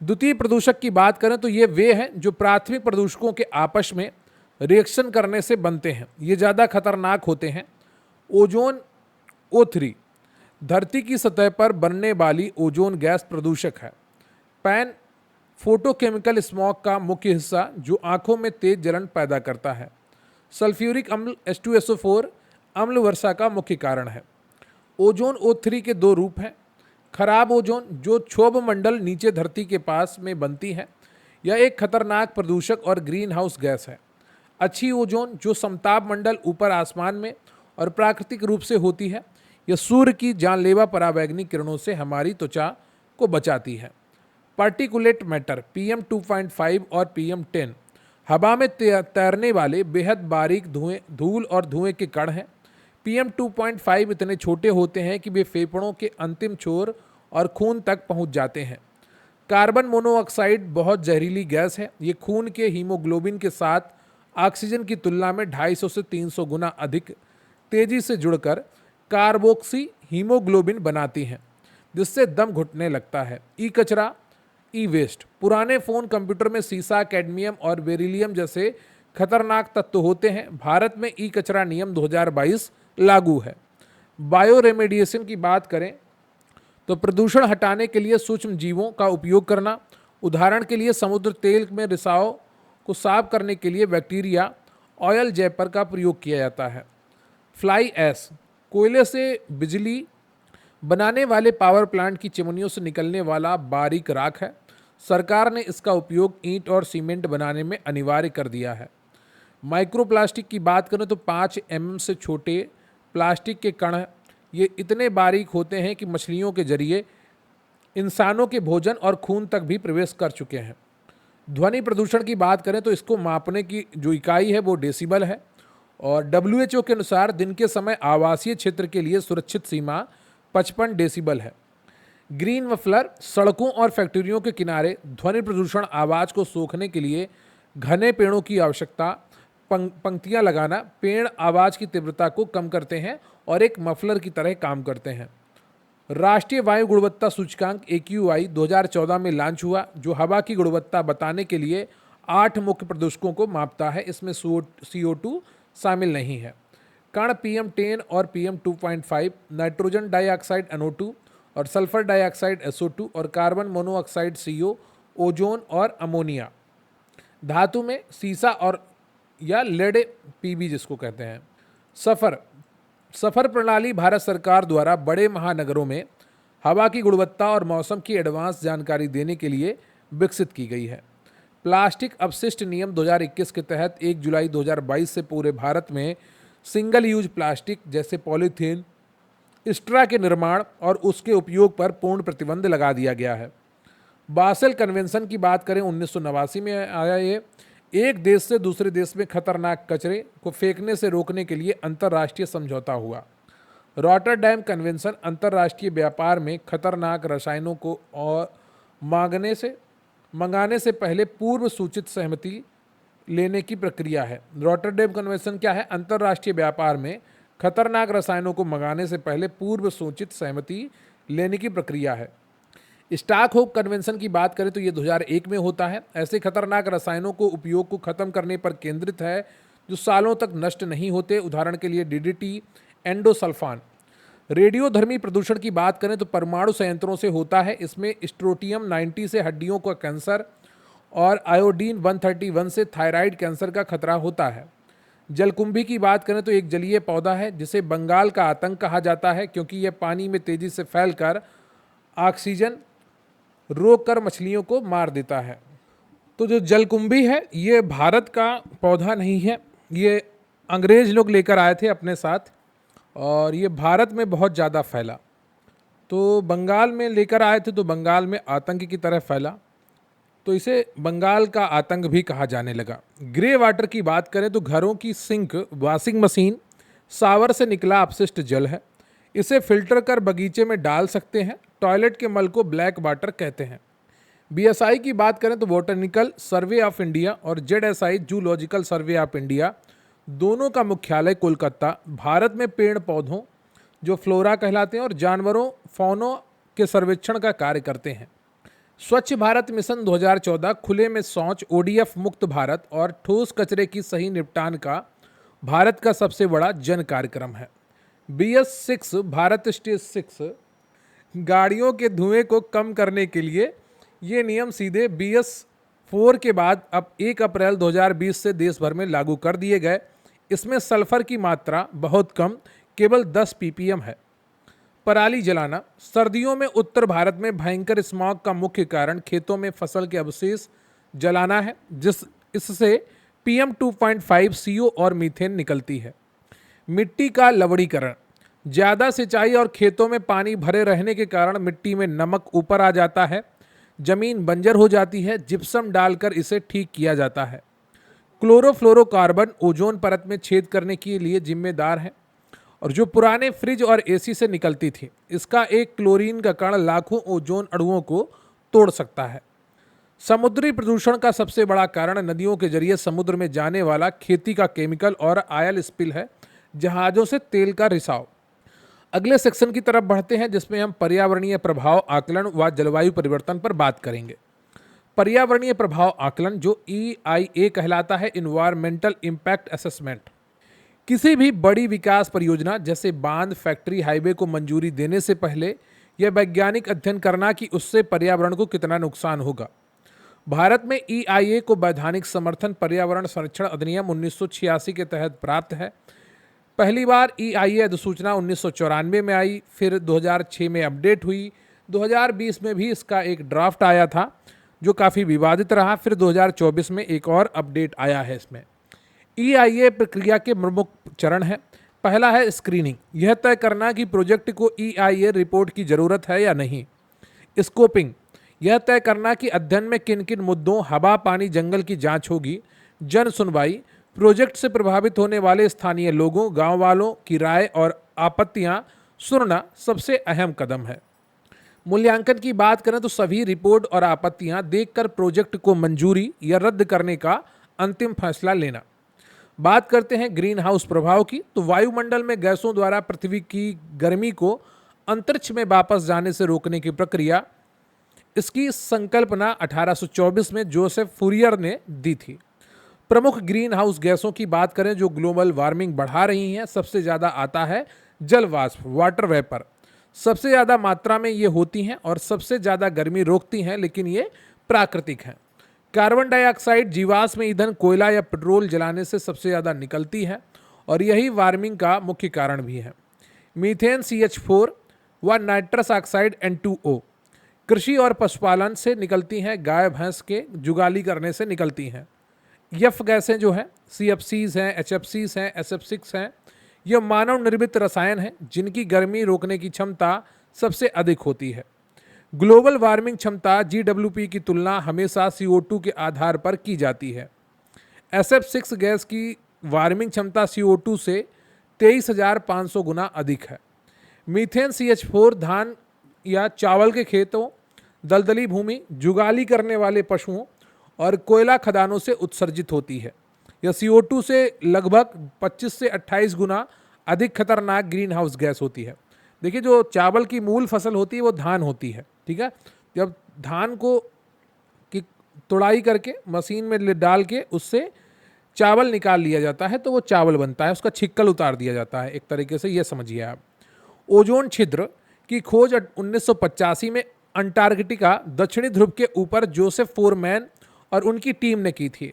S1: द्वितीय प्रदूषक की बात करें तो ये वे हैं जो प्राथमिक प्रदूषकों के आपस में रिएक्शन करने से बनते हैं। ये ज़्यादा खतरनाक होते हैं। ओजोन O3 धरती की सतह पर बनने वाली ओजोन गैस प्रदूषक है। पैन फोटोकेमिकल स्मॉग का मुख्य हिस्सा जो आंखों में तेज जलन पैदा करता है। सल्फ्यूरिक अम्ल H2SO4 अम्ल वर्षा का मुख्य कारण है। ओजोन O3 के दो रूप हैं। खराब ओजोन जो क्षोभ मंडल नीचे धरती के पास में बनती है, यह एक खतरनाक प्रदूषक और ग्रीन हाउस गैस है। अच्छी ओजोन जो समताप मंडल ऊपर आसमान में और प्राकृतिक रूप से होती है, यह सूर्य की जानलेवा पराबैंगनी किरणों से हमारी त्वचा को बचाती है। पार्टिकुलेट मैटर PM2.5 और PM10 हवा में तैरने वाले बेहद बारीक धूल और धुएं के कण हैं। PM2.5 इतने छोटे होते हैं कि वे फेफड़ों के अंतिम छोर और खून तक पहुंच जाते हैं। कार्बन मोनोऑक्साइड बहुत जहरीली गैस है। ये खून के हीमोग्लोबिन के साथ ऑक्सीजन की तुलना में 250 से 300 गुना अधिक तेजी से जुड़कर कार्बोक्सी हीमोग्लोबिन बनाती हैं, जिससे दम घुटने लगता है। ई कचरा, ई वेस्ट पुराने फ़ोन, कंप्यूटर में सीसा, कैडमियम और बेरिलियम जैसे खतरनाक तत्व होते हैं। भारत में ई कचरा नियम 2022 लागू है। बायो रेमेडिएशन की बात करें तो प्रदूषण हटाने के लिए सूक्ष्म जीवों का उपयोग करना। उदाहरण के लिए समुद्र तेल में रिसाव को साफ करने के लिए बैक्टीरिया ऑयल जैपर का प्रयोग किया जाता है। फ्लाई ऐश कोयले से बिजली बनाने वाले पावर प्लांट की चिमनियों से निकलने वाला बारीक राख है। सरकार ने इसका उपयोग ईंट और सीमेंट बनाने में अनिवार्य कर दिया है। माइक्रोप्लास्टिक की बात करें तो 5 mm से छोटे प्लास्टिक के कण ये इतने बारीक होते हैं कि मछलियों के जरिए इंसानों के भोजन और खून तक भी प्रवेश कर चुके हैं। ध्वनि प्रदूषण की बात करें तो इसको मापने की जो इकाई है वो डेसिबल है, और WHO के अनुसार दिन के समय आवासीय क्षेत्र के लिए सुरक्षित सीमा 55 डेसिबल है। ग्रीन मफलर सड़कों और फैक्ट्रियों के किनारे ध्वनि प्रदूषण आवाज़ को सोखने के लिए घने पेड़ों की आवश्यकता। पंक्तियां लगाना पेड़ आवाज़ की तीव्रता को कम करते हैं और एक मफलर की तरह काम करते हैं। राष्ट्रीय वायु गुणवत्ता सूचकांक AQI 2014 में लॉन्च हुआ, जो हवा की गुणवत्ता बताने के लिए 8 मुख्य प्रदूषकों को मापता है। इसमें CO2 शामिल नहीं है। कण PM10 और PM2.5, नाइट्रोजन डाइऑक्साइड NO2 और सल्फर डाइऑक्साइड SO2 और कार्बन मोनोऑक्साइड CO, ओजोन और अमोनिया। धातु में सीसा और या लेड PB जिसको कहते हैं। सफ़र प्रणाली भारत सरकार द्वारा बड़े महानगरों में हवा की गुणवत्ता और मौसम की एडवांस जानकारी देने के लिए विकसित की गई है। प्लास्टिक अपशिष्ट नियम 2021 के तहत 1 जुलाई 2022 से पूरे भारत में सिंगल यूज प्लास्टिक जैसे पॉलीथीन, स्ट्रा के निर्माण और उसके उपयोग पर पूर्ण प्रतिबंध लगा दिया गया है। बासेल कन्वेंशन की बात करें 1989 में आया। ये एक देश से दूसरे देश में खतरनाक कचरे को फेंकने से रोकने के लिए अंतर्राष्ट्रीय समझौता हुआ। रॉटरडैम कन्वेंशन अंतर्राष्ट्रीय व्यापार में खतरनाक रसायनों को और मंगाने से पहले पूर्व सूचित सहमति लेने की प्रक्रिया है। रॉटरडैम कन्वेंशन क्या है? अंतर्राष्ट्रीय व्यापार में खतरनाक रसायनों को मंगाने से पहले पूर्व सूचित सहमति लेने की प्रक्रिया है। स्टॉकहोम कन्वेंशन की बात करें तो ये 2001 में होता है। ऐसे खतरनाक रसायनों को उपयोग को खत्म करने पर केंद्रित है जो सालों तक नष्ट नहीं होते। उदाहरण के लिए DDT, एंडोसल्फान। रेडियोधर्मी प्रदूषण की बात करें तो परमाणु संयंत्रों से होता है। इसमें स्ट्रोटियम 90 से हड्डियों का कैंसर और आयोडीन 131 से थायराइड कैंसर का खतरा होता है। जलकुंभी की बात करें तो एक जलीय पौधा है जिसे बंगाल का आतंक कहा जाता है, क्योंकि यह पानी में तेजी से फैलकर ऑक्सीजन रोककर मछलियों को मार देता है। तो जो जलकुंभी है ये भारत का पौधा नहीं है, ये अंग्रेज लोग लेकर आए थे अपने साथ और ये भारत में बहुत ज़्यादा फैला। तो बंगाल में लेकर आए थे तो बंगाल में आतंक की तरह फैला, तो इसे बंगाल का आतंक भी कहा जाने लगा। ग्रे वाटर की बात करें तो घरों की सिंक, वॉशिंग मशीन, शावर से निकला अपशिष्ट जल है। इसे फिल्टर कर बगीचे में डाल सकते हैं। टॉयलेट के मल को ब्लैक वाटर कहते हैं। बीएसआई की बात करें तो बोटैनिकल सर्वे ऑफ इंडिया और ZSI zoological survey of India दोनों का मुख्यालय कोलकाता भारत में पेड़ पौधों जो फ्लोरा कहलाते हैं और जानवरों फौनो के सर्वेक्षण का कार्य करते हैं। स्वच्छ भारत मिशन 2014 खुले में शौच, ओडीएफ मुक्त भारत और ठोस कचरे की सही निपटान का भारत का सबसे बड़ा जन कार्यक्रम है। BS6 भारत स्टेज 6 गाड़ियों के धुएं को कम करने के लिए ये नियम सीधे BS4 के बाद अब 1 अप्रैल 2020 से देश भर में लागू कर दिए गए। इसमें सल्फर की मात्रा बहुत कम, केवल 10 ppm है। पराली जलाना, सर्दियों में उत्तर भारत में भयंकर स्मॉग का मुख्य कारण खेतों में फसल के अवशेष जलाना है, इससे PM 2.5 CO और मीथेन निकलती है। मिट्टी का लवणीकरण, ज़्यादा सिंचाई और खेतों में पानी भरे रहने के कारण मिट्टी में नमक ऊपर आ जाता है, जमीन बंजर हो जाती है। जिप्सम डालकर इसे ठीक किया जाता है। क्लोरोफ्लोरोकार्बन ओजोन परत में छेद करने के लिए जिम्मेदार है और जो पुराने फ्रिज और एसी से निकलती थी। इसका एक क्लोरीन का कण लाखों ओजोन अणुओं को तोड़ सकता है। समुद्री प्रदूषण का सबसे बड़ा कारण नदियों के जरिए समुद्र में जाने वाला खेती का केमिकल और ऑयल स्पिल है, जहाज़ों से तेल का रिसाव। अगले सेक्शन की तरफ बढ़ते हैं जिसमें हम पर्यावरणीय प्रभाव आकलन व जलवायु परिवर्तन पर बात करेंगे। पर्यावरणीय प्रभाव आकलन जो EIA कहलाता है, इन्वायरमेंटल इम्पैक्ट असेसमेंट, किसी भी बड़ी विकास परियोजना जैसे बांध, फैक्ट्री, हाईवे को मंजूरी देने से पहले यह वैज्ञानिक अध्ययन करना कि उससे पर्यावरण को कितना नुकसान होगा। भारत में EIA को वैधानिक समर्थन पर्यावरण संरक्षण अधिनियम 1986 के तहत प्राप्त है। पहली बार EIA अधिसूचना 1994 में आई, फिर 2006 में अपडेट हुई, 2020 में भी इसका एक ड्राफ्ट आया था जो काफ़ी विवादित रहा, फिर 2024 में एक और अपडेट आया है। इसमें EIA प्रक्रिया के प्रमुख चरण हैं। पहला है स्क्रीनिंग, यह तय करना कि प्रोजेक्ट को EIA रिपोर्ट की ज़रूरत है या नहीं। स्कोपिंग, यह तय करना कि अध्ययन में किन किन मुद्दों, हवा, पानी, जंगल की जांच होगी। जन सुनवाई, प्रोजेक्ट से प्रभावित होने वाले स्थानीय लोगों, गांव वालों की राय और आपत्तियां सुनना सबसे अहम कदम है। मूल्यांकन की बात करें तो सभी रिपोर्ट और आपत्तियां देखकर प्रोजेक्ट को मंजूरी या रद्द करने का अंतिम फैसला लेना। बात करते हैं ग्रीन हाउस प्रभाव की, तो वायुमंडल में गैसों द्वारा पृथ्वी की गर्मी को अंतरिक्ष में वापस जाने से रोकने की प्रक्रिया, इसकी संकल्पना 1824 में जोसेफ फूरियर ने दी थी। प्रमुख ग्रीन हाउस गैसों की बात करें जो ग्लोबल वार्मिंग बढ़ा रही हैं, सबसे ज़्यादा आता है जल वाष्प, वाटर वेपर। सबसे ज़्यादा मात्रा में ये होती हैं और सबसे ज़्यादा गर्मी रोकती हैं, लेकिन ये प्राकृतिक हैं। कार्बन डाइऑक्साइड जीवाश्म ईंधन, कोयला या पेट्रोल जलाने से सबसे ज़्यादा निकलती है और यही वार्मिंग का मुख्य कारण भी है। मीथेन CH4 व नाइट्रस ऑक्साइड N2O कृषि और पशुपालन से निकलती हैं, गाय भैंस के जुगाली करने से निकलती हैं। यफ गैसें जो हैं CFCs हैं, HFCs हैं, SF6 हैं, यह मानव निर्मित रसायन हैं जिनकी गर्मी रोकने की क्षमता सबसे अधिक होती है। ग्लोबल वार्मिंग क्षमता GWP की तुलना हमेशा CO2 के आधार पर की जाती है। SF6 गैस की वार्मिंग क्षमता CO2 से 23,500 गुना अधिक है। मीथेन CH4 धान या चावल के खेतों, दलदली भूमि, जुगाली करने वाले पशुओं और कोयला खदानों से उत्सर्जित होती है। यह CO2 से लगभग 25 से 28 गुना अधिक खतरनाक ग्रीन हाउस गैस होती है। देखिए, जो चावल की मूल फसल होती है वो धान होती है, ठीक है। जब धान को की तुड़ाई करके मशीन में डाल के उससे चावल निकाल लिया जाता है तो वो चावल बनता है, उसका छिक्कल उतार दिया जाता है, एक तरीके से ये समझिए आप। ओजोन छिद्र की खोज 1985 में अंटार्कटिका दक्षिणी ध्रुव के ऊपर जोसेफ फोरमैन और उनकी टीम ने की थी।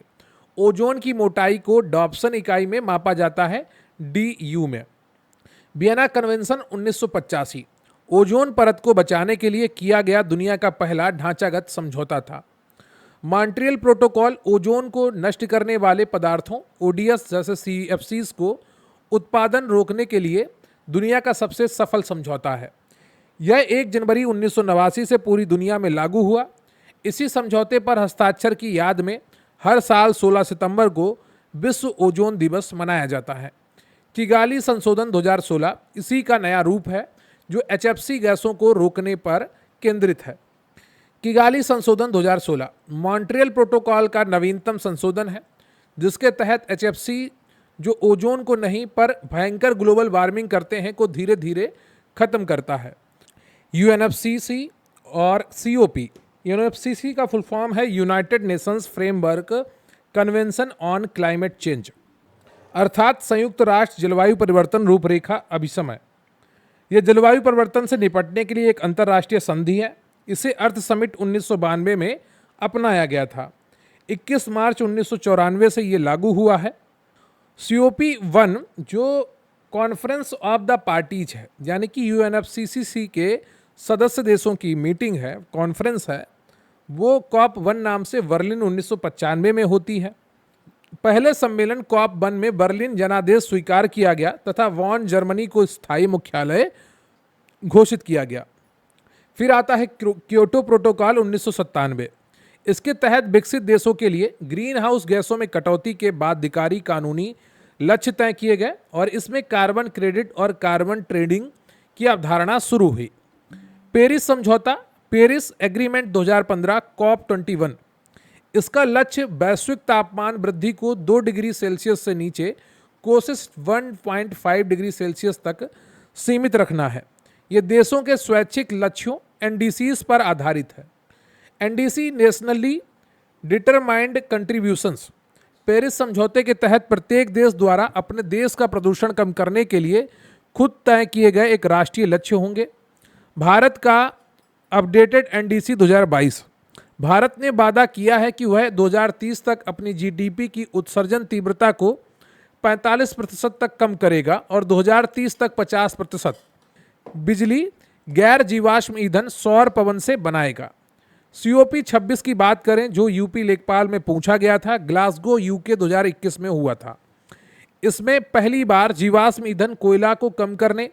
S1: ओजोन की मोटाई को डॉप्सन इकाई में मापा जाता है, DU में। वियना कन्वेंशन 1985 ओजोन परत को बचाने के लिए किया गया दुनिया का पहला ढांचागत समझौता था। मॉन्ट्रियल प्रोटोकॉल ओजोन को नष्ट करने वाले पदार्थों ODS जैसे CFCs को उत्पादन रोकने के लिए दुनिया का सबसे सफल समझौता है। यह 1 जनवरी 1989 से पूरी दुनिया में लागू हुआ। इसी समझौते पर हस्ताक्षर की याद में हर साल 16 सितंबर को विश्व ओजोन दिवस मनाया जाता है। किगाली संशोधन 2016 इसी का नया रूप है जो HFC गैसों को रोकने पर केंद्रित है। किगाली संशोधन 2016 मॉन्ट्रियल प्रोटोकॉल का नवीनतम संशोधन है जिसके तहत HFC जो ओजोन को नहीं पर भयंकर ग्लोबल वार्मिंग करते हैं को धीरे धीरे खत्म करता है। UNFCCC और COP। UNFCCC का फुल फॉर्म है United Nations framework convention on climate change, अर्थात संयुक्त राष्ट्र जलवायु परिवर्तन रूपरेखा अभिसमय। यह जलवायु परिवर्तन से निपटने के लिए एक अंतर्राष्ट्रीय संधि है। इसे अर्थ समिट 1992 में अपनाया गया था। 21 मार्च 1994 से ये लागू हुआ है। COP1 जो कॉन्फ्रेंस ऑफ द पार्टीज है, यानी कि UNFCCC के सदस्य देशों की मीटिंग है, कॉन्फ्रेंस है, वो COP1 नाम से बर्लिन 1995 में होती है। पहले सम्मेलन COP1 में बर्लिन जनादेश स्वीकार किया गया तथा वॉन जर्मनी को स्थायी मुख्यालय घोषित किया गया। फिर आता है क्योटो प्रोटोकॉल 1997। इसके तहत विकसित देशों के लिए ग्रीन हाउस गैसों में कटौती के बाध्यकारी कानूनी लक्ष्य तय किए गए और इसमें कार्बन क्रेडिट और कार्बन ट्रेडिंग की अवधारणा शुरू हुई। पेरिस समझौता, पेरिस एग्रीमेंट 2015 COP21। इसका लक्ष्य वैश्विक तापमान वृद्धि को 2 डिग्री सेल्सियस से नीचे कोशिश 1.5 डिग्री सेल्सियस तक सीमित रखना है। यह देशों के स्वैच्छिक लक्ष्यों NDCs पर आधारित है। NDC nationally determined contributions. Paris समझौते के तहत प्रत्येक देश द्वारा अपने देश का प्रदूषण कम करने के लिए खुद तय किए गए एक राष्ट्रीय लक्ष्य होंगे। भारत का अपडेटेड NDC 2022। भारत ने वादा किया है कि वह 2030 तक अपनी GDP की उत्सर्जन तीव्रता को 45% तक कम करेगा और 2030 तक 50% बिजली गैर जीवाश्म ईंधन सौर पवन से बनाएगा। COP 26 की बात करें जो यूपी लेखपाल में पूछा गया था, ग्लासगो UK 2021 में हुआ था। इसमें पहली बार जीवाश्म ईंधन कोयला को कम करने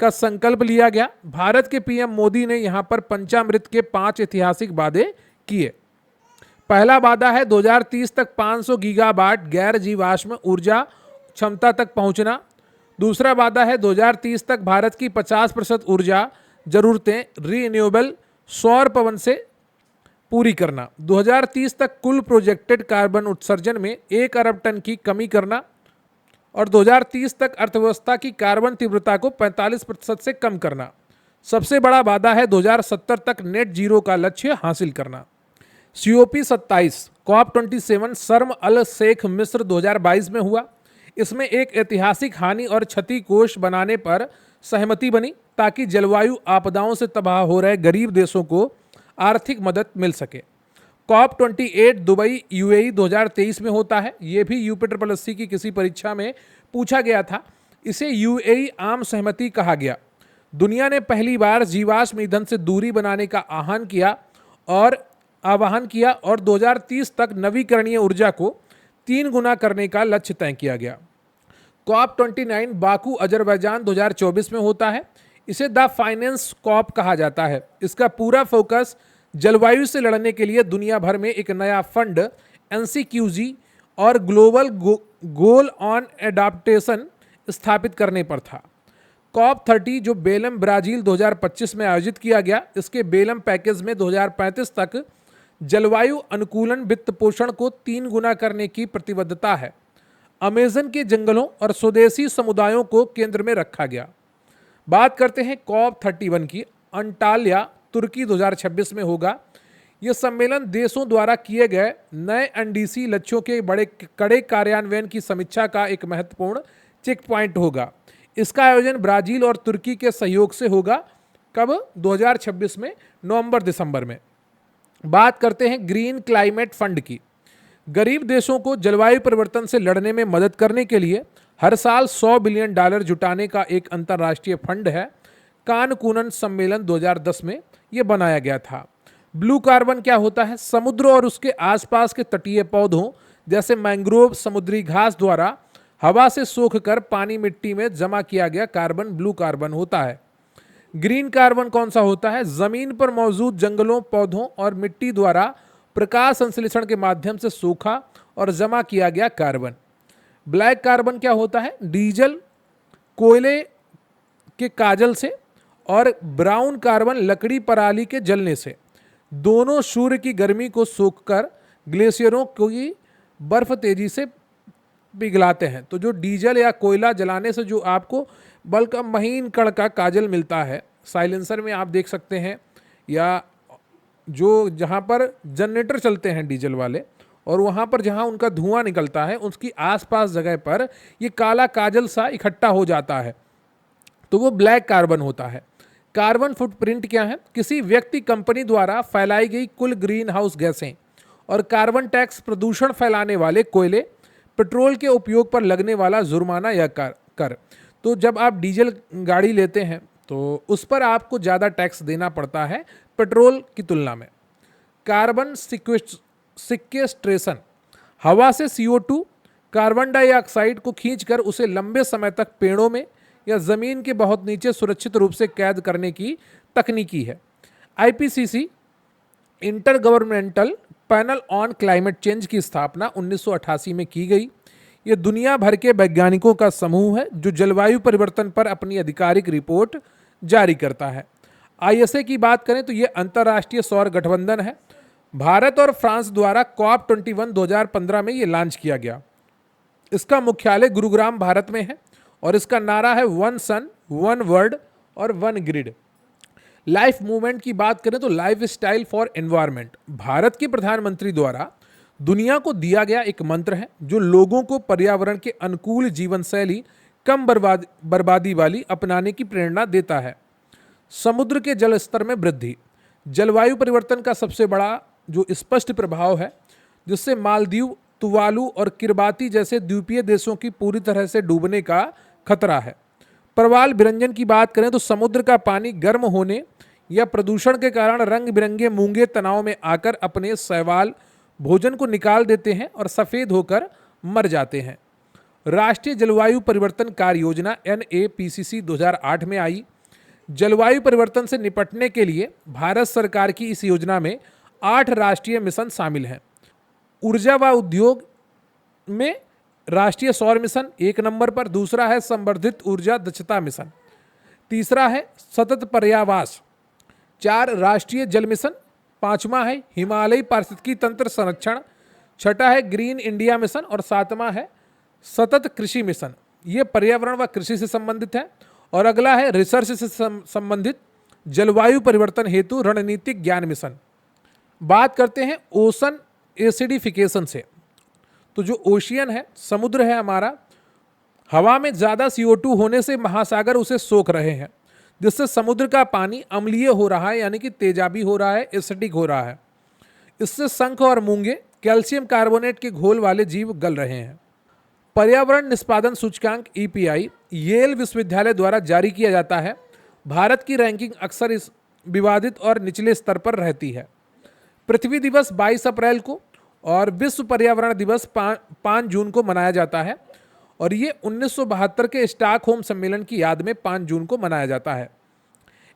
S1: का संकल्प लिया गया। भारत के PM मोदी ने यहां पर पंचामृत के 5 ऐतिहासिक वादे किए। पहला वादा है 2030 तक 500 गीगावाट गैर जीवाश्म ऊर्जा क्षमता तक पहुंचना। दूसरा वादा है 2030 तक भारत की 50% ऊर्जा जरूरतें रीन्यूएबल सौर पवन से पूरी करना। 2030 तक कुल प्रोजेक्टेड कार्बन उत्सर्जन में 1 अरब टन की कमी करना और 2030 तक अर्थव्यवस्था की कार्बन तीव्रता को 45% से कम करना। सबसे बड़ा वादा है 2070 तक नेट जीरो का लक्ष्य हासिल करना। COP 27 COP27 शर्म अल शेख मिस्र 2022 में हुआ। इसमें एक ऐतिहासिक हानि और क्षति कोष बनाने पर सहमति बनी ताकि जलवायु आपदाओं से तबाह हो रहे गरीब देशों को आर्थिक मदद मिल सके। COP28 दुबई UAE 2023 में होता है। ये भी UPSSC की किसी परीक्षा में पूछा गया था। इसे UAE आम सहमति कहा गया। दुनिया ने पहली बार जीवाश्म ईंधन से दूरी बनाने का आह्वान किया और 2030 तक नवीकरणीय ऊर्जा को 3 गुना करने का लक्ष्य तय किया गया। COP29 बाकू अजरबैजान 2024 में होता है। इसे द फाइनेंस कॉप कहा जाता है। इसका पूरा फोकस जलवायु से लड़ने के लिए दुनिया भर में एक नया फंड NCQG और ग्लोबल गोल ऑन एडाप्टेशन स्थापित करने पर था। COP30 जो बेलम ब्राजील 2025 में आयोजित किया गया, इसके बेलम पैकेज में 2035 तक जलवायु अनुकूलन वित्त पोषण को 3 गुना करने की प्रतिबद्धता है। अमेजन के जंगलों और स्वदेशी समुदायों को केंद्र में रखा गया। बात करते हैं COP31 की। अंटाल्या तुर्की 2026 में होगा। यह सम्मेलन देशों द्वारा किए गए नए NDC लक्ष्यों के बड़े कड़े कार्यान्वयन की समीक्षा का एक महत्वपूर्ण चेक पॉइंट होगा। इसका आयोजन ब्राजील और तुर्की के सहयोग से होगा। कब? 2026 में नवंबर दिसंबर में। बात करते हैं ग्रीन क्लाइमेट फंड की। गरीब देशों को जलवायु परिवर्तन से लड़ने में मदद करने के लिए हर साल $100 बिलियन जुटाने का एक अंतर्राष्ट्रीय फंड है। कान कूनन सम्मेलन 2010 में यह बनाया गया था। ब्लू कार्बन क्या होता है? समुद्र और उसके आसपास के तटीय पौधों जैसे मैंग्रोव समुद्री घास द्वारा हवा से सोखकर पानी मिट्टी में जमा किया गया कार्बन ब्लू कार्बन होता है। ग्रीन कार्बन कौन सा होता है? जमीन पर मौजूद जंगलों, पौधों और मिट्टी द्वारा प्रकाश संश्लेषण के माध्यम से सूखा और जमा किया गया कार्बन। ब्लैक कार्बन क्या होता है? डीजल, कोयले के काजल से, और ब्राउन कार्बन लकड़ी पराली के जलने से। दोनों सूर्य की गर्मी को सोखकर ग्लेशियरों की बर्फ तेजी से पिघलाते हैं। तो जो डीजल या कोयला जलाने से जो आपको बल्क का महीन कण का काजल मिलता है, साइलेंसर में आप देख सकते हैं, या जो जहाँ पर जनरेटर चलते हैं डीजल वाले, और वहाँ पर जहाँ उनका धुआं निकलता है उसकी आसपास जगह पर ये काला काजल सा इकट्ठा हो जाता है, तो वो ब्लैक कार्बन होता है। कार्बन फुटप्रिंट क्या है? किसी व्यक्ति, कंपनी द्वारा फैलाई गई कुल ग्रीन हाउस गैसें और कार्बन टैक्स, प्रदूषण फैलाने वाले कोयले, पेट्रोल के उपयोग पर लगने वाला जुर्माना या कर। तो जब आप डीजल गाड़ी लेते हैं तो उस पर आपको ज़्यादा टैक्स देना पड़ता है पेट्रोल की तुलना में। कार्बन सिक्वेस्ट्रेशन, हवा से CO2 कार्बन डाइऑक्साइड को खींचकर उसे लंबे समय तक पेड़ों में या ज़मीन के बहुत नीचे सुरक्षित रूप से कैद करने की तकनीकी है। IPCC inter governmental panel on climate change की स्थापना 1988 में की गई। ये दुनिया भर के वैज्ञानिकों का समूह है जो जलवायु परिवर्तन पर अपनी आधिकारिक रिपोर्ट जारी करता है। ISA की बात करें तो ये अंतर्राष्ट्रीय सौर गठबंधन है। भारत और फ्रांस द्वारा COP21 2015 में ये लॉन्च किया गया। इसका मुख्यालय गुरुग्राम, भारत में है, और इसका नारा है वन सन, वन वर्ल्ड और वन ग्रिड। लाइफ मूवमेंट की बात करें तो life style for environment Bharat के प्रधानमंत्री द्वारा दुनिया को दिया गया एक मंत्र है जो लोगों को पर्यावरण के अनुकूल जीवन शैली, कम बर्बादी वाली अपनाने की प्रेरणा देता है। समुद्र के जल स्तर में वृद्धि जलवायु परिवर्तन का सबसे बड़ा जो स्पष्ट प्रभाव है, जिससे मालदीव, तुवालू और किरबाती जैसे द्वीपीय देशों की पूरी तरह से डूबने का खतरा है। प्रवाल विरंजन की बात करें तो समुद्र का पानी गर्म होने या प्रदूषण के कारण रंग बिरंगे मूंगे तनाव में आकर अपने शैवाल भोजन को निकाल देते हैं और सफ़ेद होकर मर जाते हैं। राष्ट्रीय जलवायु परिवर्तन कार्य योजना NAPCC 2008 में आई। जलवायु परिवर्तन से निपटने के लिए भारत सरकार की इस योजना में 8 राष्ट्रीय मिशन शामिल हैं। ऊर्जा व उद्योग में राष्ट्रीय सौर मिशन 1 नंबर पर, दूसरा है संवर्धित ऊर्जा दक्षता मिशन, तीसरा है सतत पर्यावास, 4 राष्ट्रीय जल मिशन, 5वां है हिमालयी पारिस्थितिकी तंत्र संरक्षण, 6ठा है ग्रीन इंडिया मिशन और 7वां है सतत कृषि मिशन। ये पर्यावरण व कृषि से संबंधित है। और अगला है रिसर्च से संबंधित जलवायु परिवर्तन हेतु रणनीतिक ज्ञान मिशन। बात करते हैं ओशन एसिडिफिकेशन से। तो जो ओशियन है, समुद्र है हमारा, हवा में ज़्यादा CO2 होने से महासागर उसे सोख रहे हैं, जिससे समुद्र का पानी अम्लीय हो रहा है, यानी कि तेजाबी हो रहा है, एसिडिक हो रहा है। इससे शंख और मूंगे कैल्शियम कार्बोनेट के घोल वाले जीव गल रहे हैं। पर्यावरण निष्पादन सूचकांक EPI येल विश्वविद्यालय द्वारा जारी किया जाता है। भारत की रैंकिंग अक्सर इस विवादित और निचले स्तर पर रहती है। पृथ्वी दिवस 22 अप्रैल को और विश्व पर्यावरण दिवस 5 जून को मनाया जाता है, और ये 1972 के स्टॉकहोम सम्मेलन की याद में 5 जून को मनाया जाता है।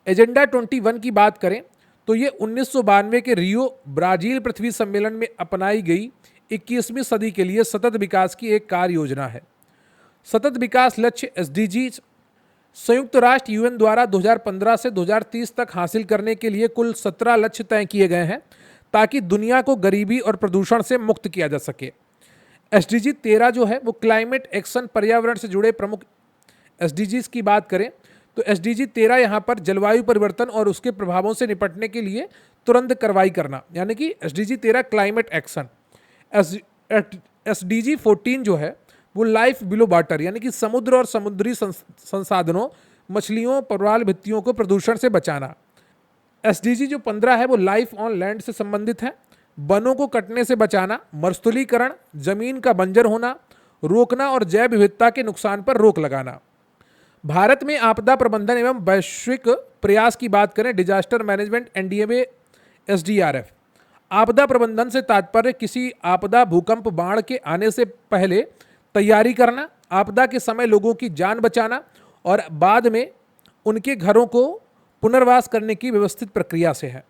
S1: एजेंडा 21 की बात करें तो ये 1992 के रियो ब्राजील पृथ्वी सम्मेलन में अपनाई गई 21वीं सदी के लिए सतत विकास की एक कार्य योजना है। सतत विकास लक्ष्य SDGs संयुक्त राष्ट्र UN द्वारा 2015 से 2030 तक हासिल करने के लिए कुल 17 लक्ष्य तय किए गए हैं, ताकि दुनिया को गरीबी और प्रदूषण से मुक्त किया जा सके। SDG 13 जो है वो क्लाइमेट एक्शन, पर्यावरण से जुड़े प्रमुख SDGs की बात करें तो SDG 13 यहाँ पर जलवायु परिवर्तन और उसके प्रभावों से निपटने के लिए तुरंत कार्रवाई करना, यानी कि SDG 13 क्लाइमेट एक्शन। SDG 14 जो है वो लाइफ बिलो वाटर, यानी कि समुद्र और समुद्री संसाधनों, मछलियों, प्रवाल भित्तियों को प्रदूषण से बचाना। एसडीजी जो 15 है वो लाइफ ऑन लैंड से संबंधित है। वनों को कटने से बचाना, मरुस्थलीकरण, जमीन का बंजर होना रोकना और जैव विविधता के नुकसान पर रोक लगाना। भारत में आपदा प्रबंधन एवं वैश्विक प्रयास की बात करें, डिजास्टर मैनेजमेंट, एनडीएमए, एसडीआरएफ। आपदा प्रबंधन से तात्पर्य किसी आपदा, भूकंप, बाढ़ के आने से पहले तैयारी करना, आपदा के समय लोगों की जान बचाना और बाद में उनके घरों को पुनर्वास करने की व्यवस्थित प्रक्रिया से है।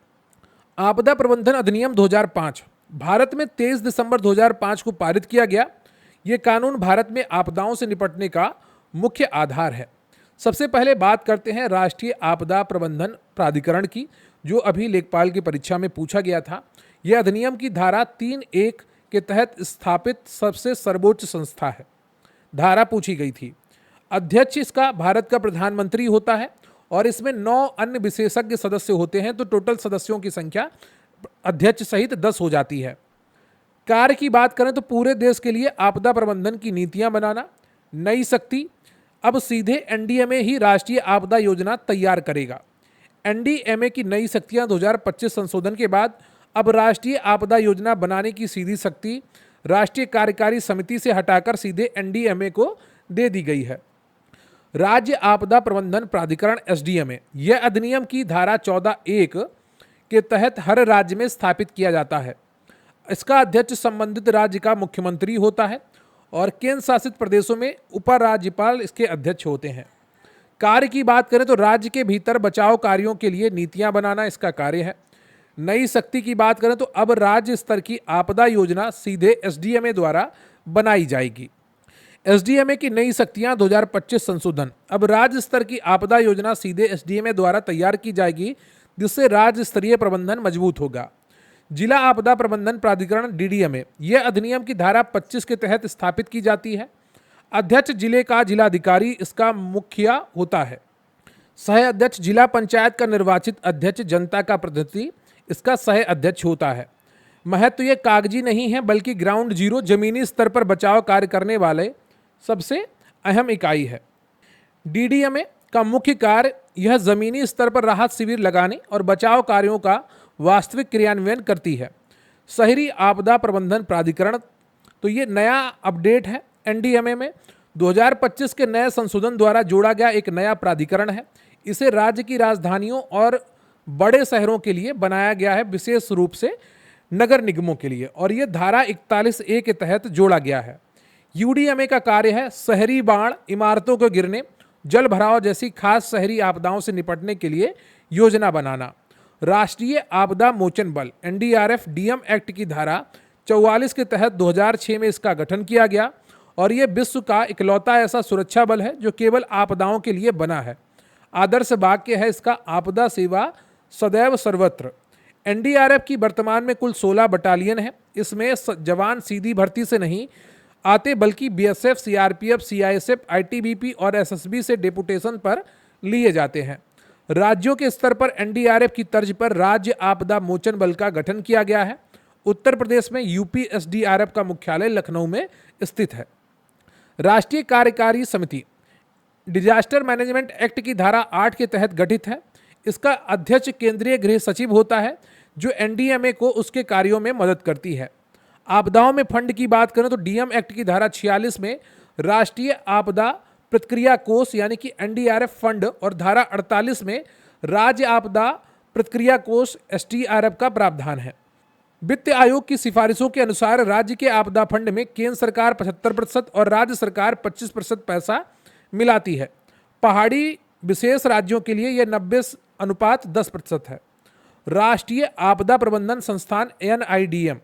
S1: आपदा प्रबंधन अधिनियम 2005 भारत में 23 दिसंबर 2005 को पारित किया गया। ये कानून भारत में आपदाओं से निपटने का मुख्य आधार है। सबसे पहले बात करते हैं राष्ट्रीय आपदा प्रबंधन प्राधिकरण की, जो अभी लेखपाल की परीक्षा में पूछा गया था। यह अधिनियम की धारा 3(1) के तहत स्थापित सबसे सर्वोच्च संस्था है। धारा पूछी गई थी। अध्यक्ष इसका भारत का प्रधानमंत्री होता है और इसमें 9 अन्य विशेषज्ञ सदस्य होते हैं, तो टोटल सदस्यों की संख्या अध्यक्ष सहित 10 हो जाती है। कार्य की बात करें तो पूरे देश के लिए आपदा प्रबंधन की नीतियां बनाना। नई शक्ति अब सीधे एनडीएमए ही राष्ट्रीय आपदा योजना तैयार करेगा। एनडीएमए की नई शक्तियां 2025 संशोधन के बाद अब राष्ट्रीय आपदा योजना बनाने की सीधी शक्ति राष्ट्रीय कार्यकारी समिति से हटाकर सीधे एनडीएमए को दे दी गई है। राज्य आपदा प्रबंधन प्राधिकरण एसडीएमए यह अधिनियम की धारा 14(1) के तहत हर राज्य में स्थापित किया जाता है। इसका अध्यक्ष संबंधित राज्य का मुख्यमंत्री होता है और केंद्र शासित प्रदेशों में उपराज्यपाल इसके अध्यक्ष होते हैं। कार्य की बात करें तो राज्य के भीतर बचाव कार्यों के लिए नीतियां बनाना इसका कार्य है। नई शक्ति की बात करें तो अब राज्य स्तर की आपदा योजना सीधे एसडीएमए द्वारा बनाई जाएगी। एसडीएमए की नई शक्तियां 2025 संशोधन अब राज्य स्तर की आपदा योजना सीधे एसडीएमए द्वारा तैयार की जाएगी, जिससे राज्य स्तरीय प्रबंधन मजबूत होगा। जिला आपदा प्रबंधन प्राधिकरण डीडीएमए यह अधिनियम की धारा 25 के तहत स्थापित की जाती है। अध्यक्ष जिले का जिलाधिकारी इसका मुखिया होता है। सह अध्यक्ष जिला पंचायत का निर्वाचित अध्यक्ष जनता का प्रतिनिधि इसका सह अध्यक्ष होता है। महत्व यह कागजी नहीं है बल्कि ग्राउंड जीरो जमीनी स्तर पर बचाव कार्य करने वाले सबसे अहम इकाई है। डीडीएमए का मुख्य कार्य यह जमीनी स्तर पर राहत शिविर लगाने और बचाव कार्यों का वास्तविक क्रियान्वयन करती है। शहरी आपदा प्रबंधन प्राधिकरण तो ये नया अपडेट है। एनडीएमए में 2025 के नए संशोधन द्वारा जोड़ा गया एक नया प्राधिकरण है। इसे राज्य की राजधानियों और बड़े शहरों के लिए बनाया गया है, विशेष रूप से नगर निगमों के लिए, और यह धारा 41(a) के तहत जोड़ा गया है। यूडीएमए का कार्य है शहरी बाढ़, इमारतों के गिरने, जल भराव जैसी खास शहरी आपदाओं से निपटने के लिए योजना बनाना। राष्ट्रीय आपदा मोचन बल एनडीआरएफ डीएम एक्ट की धारा 44 के तहत 2006 में इसका गठन किया गया और यह विश्व का इकलौता ऐसा सुरक्षा बल है जो केवल आपदाओं के लिए बना है। आदर्श वाक्य है इसका, आपदा सेवा सदैव सर्वत्र। एनडीआरएफ की वर्तमान में कुल 16 बटालियन है। इसमें जवान सीधी भर्ती से नहीं आते बल्कि बीएसएफ, सीआरपीएफ, सीआईएसएफ, आईटीबीपी और एसएसबी से डेपुटेशन पर लिए जाते हैं। राज्यों के स्तर पर एनडीआरएफ की तर्ज पर राज्य आपदा मोचन बल का गठन किया गया है। उत्तर प्रदेश में यूपी एसडीआरएफ का मुख्यालय लखनऊ में स्थित है। राष्ट्रीय कार्यकारी समिति डिजास्टर मैनेजमेंट एक्ट की धारा 8 के तहत गठित है। इसका अध्यक्ष केंद्रीय गृह सचिव होता है जो एनडीएमए को उसके कार्यों में मदद करती है। आपदाओं में फंड की बात करें तो डीएम एक्ट की धारा 46 में राष्ट्रीय आपदा प्रतिक्रिया कोष यानी कि एनडीआरएफ फंड और धारा 48 में राज्य आपदा प्रतिक्रिया कोष एसडीआरएफ का प्रावधान है। वित्त आयोग की सिफारिशों के अनुसार राज्य के आपदा फंड में केंद्र सरकार 75% और राज्य सरकार 25% पैसा मिलाती है। पहाड़ी विशेष राज्यों के लिए यह 90:10% है। राष्ट्रीय आपदा प्रबंधन संस्थान एनआईडीएम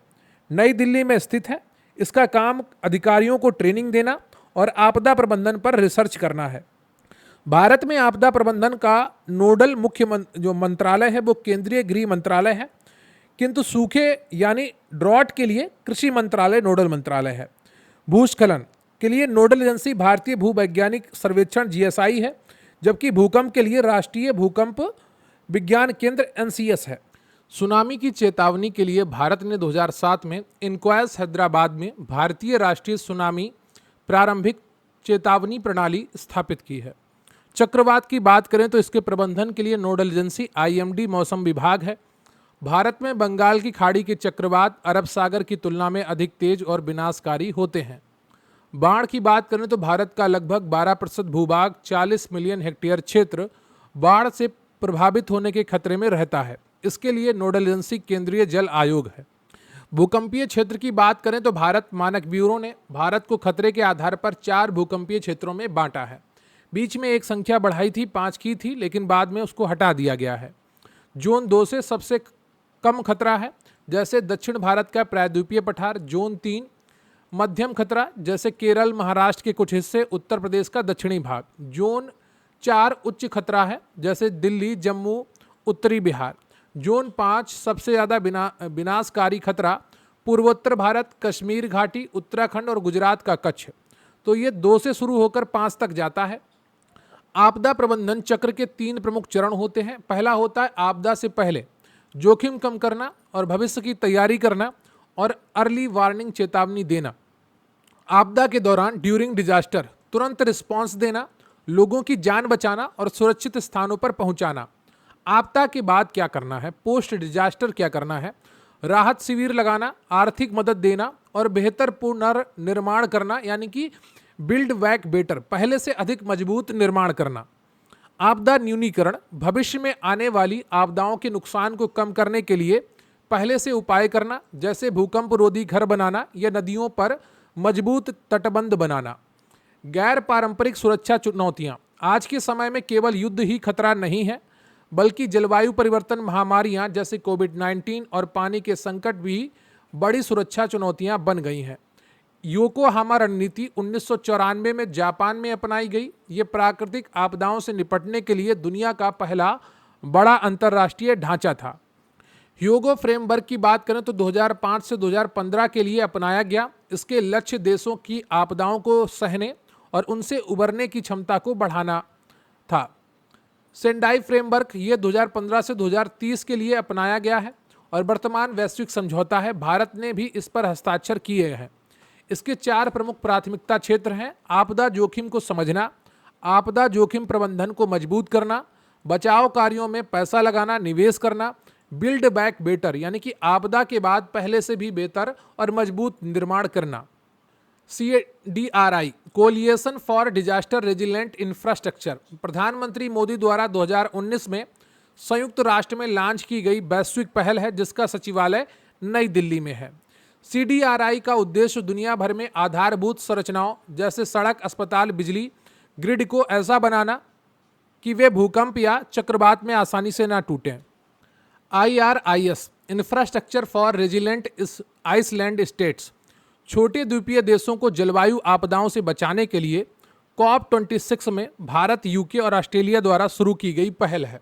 S1: नई दिल्ली में स्थित है। इसका काम अधिकारियों को ट्रेनिंग देना और आपदा प्रबंधन पर रिसर्च करना है। भारत में आपदा प्रबंधन का नोडल मुख्य जो मंत्रालय है वो केंद्रीय गृह मंत्रालय है, किंतु सूखे यानी ड्रॉट के लिए कृषि मंत्रालय नोडल मंत्रालय है। भूस्खलन के लिए नोडल एजेंसी भारतीय भूवैज्ञानिक सर्वेक्षण जीएसआई है, जबकि भूकंप के लिए राष्ट्रीय भूकंप विज्ञान केंद्र एनसीएस है। सुनामी की चेतावनी के लिए भारत ने 2007 में इनक्वायस हैदराबाद में भारतीय राष्ट्रीय सुनामी प्रारंभिक चेतावनी प्रणाली स्थापित की है। चक्रवात की बात करें तो इसके प्रबंधन के लिए नोडल एजेंसी आईएमडी मौसम विभाग है। भारत में बंगाल की खाड़ी के चक्रवात अरब सागर की तुलना में अधिक तेज और विनाशकारी होते हैं। बाढ़ की बात करें तो भारत का लगभग 12% भूभाग 40 मिलियन हेक्टेयर क्षेत्र बाढ़ से प्रभावित होने के खतरे में रहता है। इसके लिए नोडल एजेंसी केंद्रीय जल आयोग है। भूकंपीय क्षेत्र की बात करें तो भारत मानक ब्यूरो ने भारत को खतरे के आधार पर 4 भूकंपीय क्षेत्रों में बांटा है। बीच में एक संख्या बढ़ाई थी, 5 की थी, लेकिन बाद में उसको हटा दिया गया है। जोन 2 से सबसे कम खतरा है, जैसे दक्षिण भारत का प्रायद्वीपीय पठार। जोन 3 मध्यम खतरा, जैसे केरल, महाराष्ट्र के कुछ हिस्से, उत्तर प्रदेश का दक्षिणी भाग। जोन 4 उच्च खतरा है, जैसे दिल्ली, जम्मू, उत्तरी बिहार। जोन 5 सबसे ज़्यादा विनाशकारी खतरा, पूर्वोत्तर भारत, कश्मीर घाटी, उत्तराखंड और गुजरात का कच्छ। तो ये 2 से शुरू होकर 5 तक जाता है। आपदा प्रबंधन चक्र के 3 प्रमुख चरण होते हैं। पहला होता है आपदा से पहले जोखिम कम करना और भविष्य की तैयारी करना और अर्ली वार्निंग चेतावनी देना। आपदा के दौरान ड्यूरिंग डिजास्टर तुरंत रिस्पांस देना, लोगों की जान बचाना और सुरक्षित स्थानों पर पहुंचाना। आपदा के बाद क्या करना है, पोस्ट डिजास्टर क्या करना है, राहत शिविर लगाना, आर्थिक मदद देना और बेहतर पुनर्निर्माण करना, यानी कि बिल्ड बैक बेटर, पहले से अधिक मजबूत निर्माण करना। आपदा न्यूनीकरण, भविष्य में आने वाली आपदाओं के नुकसान को कम करने के लिए पहले से उपाय करना, जैसे भूकंप रोधी घर बनाना या नदियों पर मजबूत तटबंध बनाना। गैर पारंपरिक सुरक्षा चुनौतियां, आज के समय में केवल युद्ध ही खतरा नहीं है, बल्कि जलवायु परिवर्तन, महामारियां जैसे कोविड-19 और पानी के संकट भी बड़ी सुरक्षा चुनौतियां बन गई हैं। योकोहामा रणनीति 1994 में जापान में अपनाई गई। ये प्राकृतिक आपदाओं से निपटने के लिए दुनिया का पहला बड़ा अंतर्राष्ट्रीय ढांचा था। ह्योगो फ्रेमवर्क की बात करें तो 2005 से 2015 के लिए अपनाया गया। इसके लक्ष्य देशों की आपदाओं को सहने और उनसे उबरने की क्षमता को बढ़ाना था। सेंडाई फ्रेमवर्क ये 2015 से 2030 के लिए अपनाया गया है और वर्तमान वैश्विक समझौता है। भारत ने भी इस पर हस्ताक्षर किए हैं। इसके 4 प्रमुख प्राथमिकता क्षेत्र हैं। आपदा जोखिम को समझना, आपदा जोखिम प्रबंधन को मजबूत करना, बचाव कार्यों में पैसा लगाना, निवेश करना, बिल्ड बैक बेटर, यानी कि आपदा के बाद पहले से भी बेहतर और मजबूत निर्माण करना। CDRI coalition for disaster resilient infrastructure, प्रधानमंत्री मोदी द्वारा 2019 में संयुक्त राष्ट्र में लॉन्च की गई वैश्विक पहल है, जिसका सचिवालय नई दिल्ली में है। CDRI का उद्देश्य दुनिया भर में आधारभूत संरचनाओं जैसे सड़क, अस्पताल, बिजली ग्रिड को ऐसा बनाना कि वे भूकंप या चक्रवात में आसानी से ना टूटें। IRIS infrastructure for resilient island states, छोटे द्वीपीय देशों को जलवायु आपदाओं से बचाने के लिए COP26 में भारत, UK और ऑस्ट्रेलिया द्वारा शुरू की गई पहल है।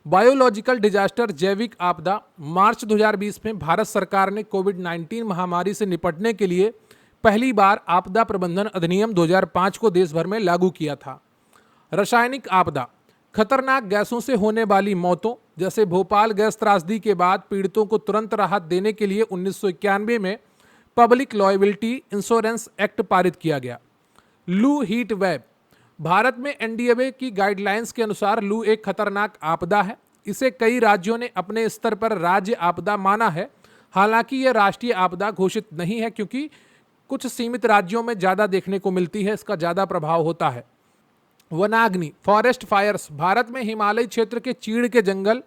S1: बायोलॉजिकल डिजास्टर जैविक आपदा, मार्च 2020 में भारत सरकार ने कोविड-19 महामारी से निपटने के लिए पहली बार आपदा प्रबंधन अधिनियम 2005 को देश भर में लागू किया था। रासायनिक आपदा, खतरनाक गैसों से होने वाली मौतों जैसे भोपाल गैस त्रासदी के बाद पीड़ितों को तुरंत राहत देने के लिए 1991 में पब्लिक लॉयबिलिटी इंश्योरेंस एक्ट पारित किया गया। लू हीट वेव, भारत में NDMA की गाइडलाइंस के अनुसार लू एक खतरनाक आपदा है। इसे कई राज्यों ने अपने स्तर पर राज्य आपदा माना है। हालांकि यह राष्ट्रीय आपदा घोषित नहीं है, क्योंकि कुछ सीमित राज्यों में ज़्यादा देखने को मिलती है, इसका ज़्यादा प्रभाव होता है। वनाग्नि फॉरेस्ट फायर्स, भारत में हिमालय क्षेत्र के चीड़ के जंगल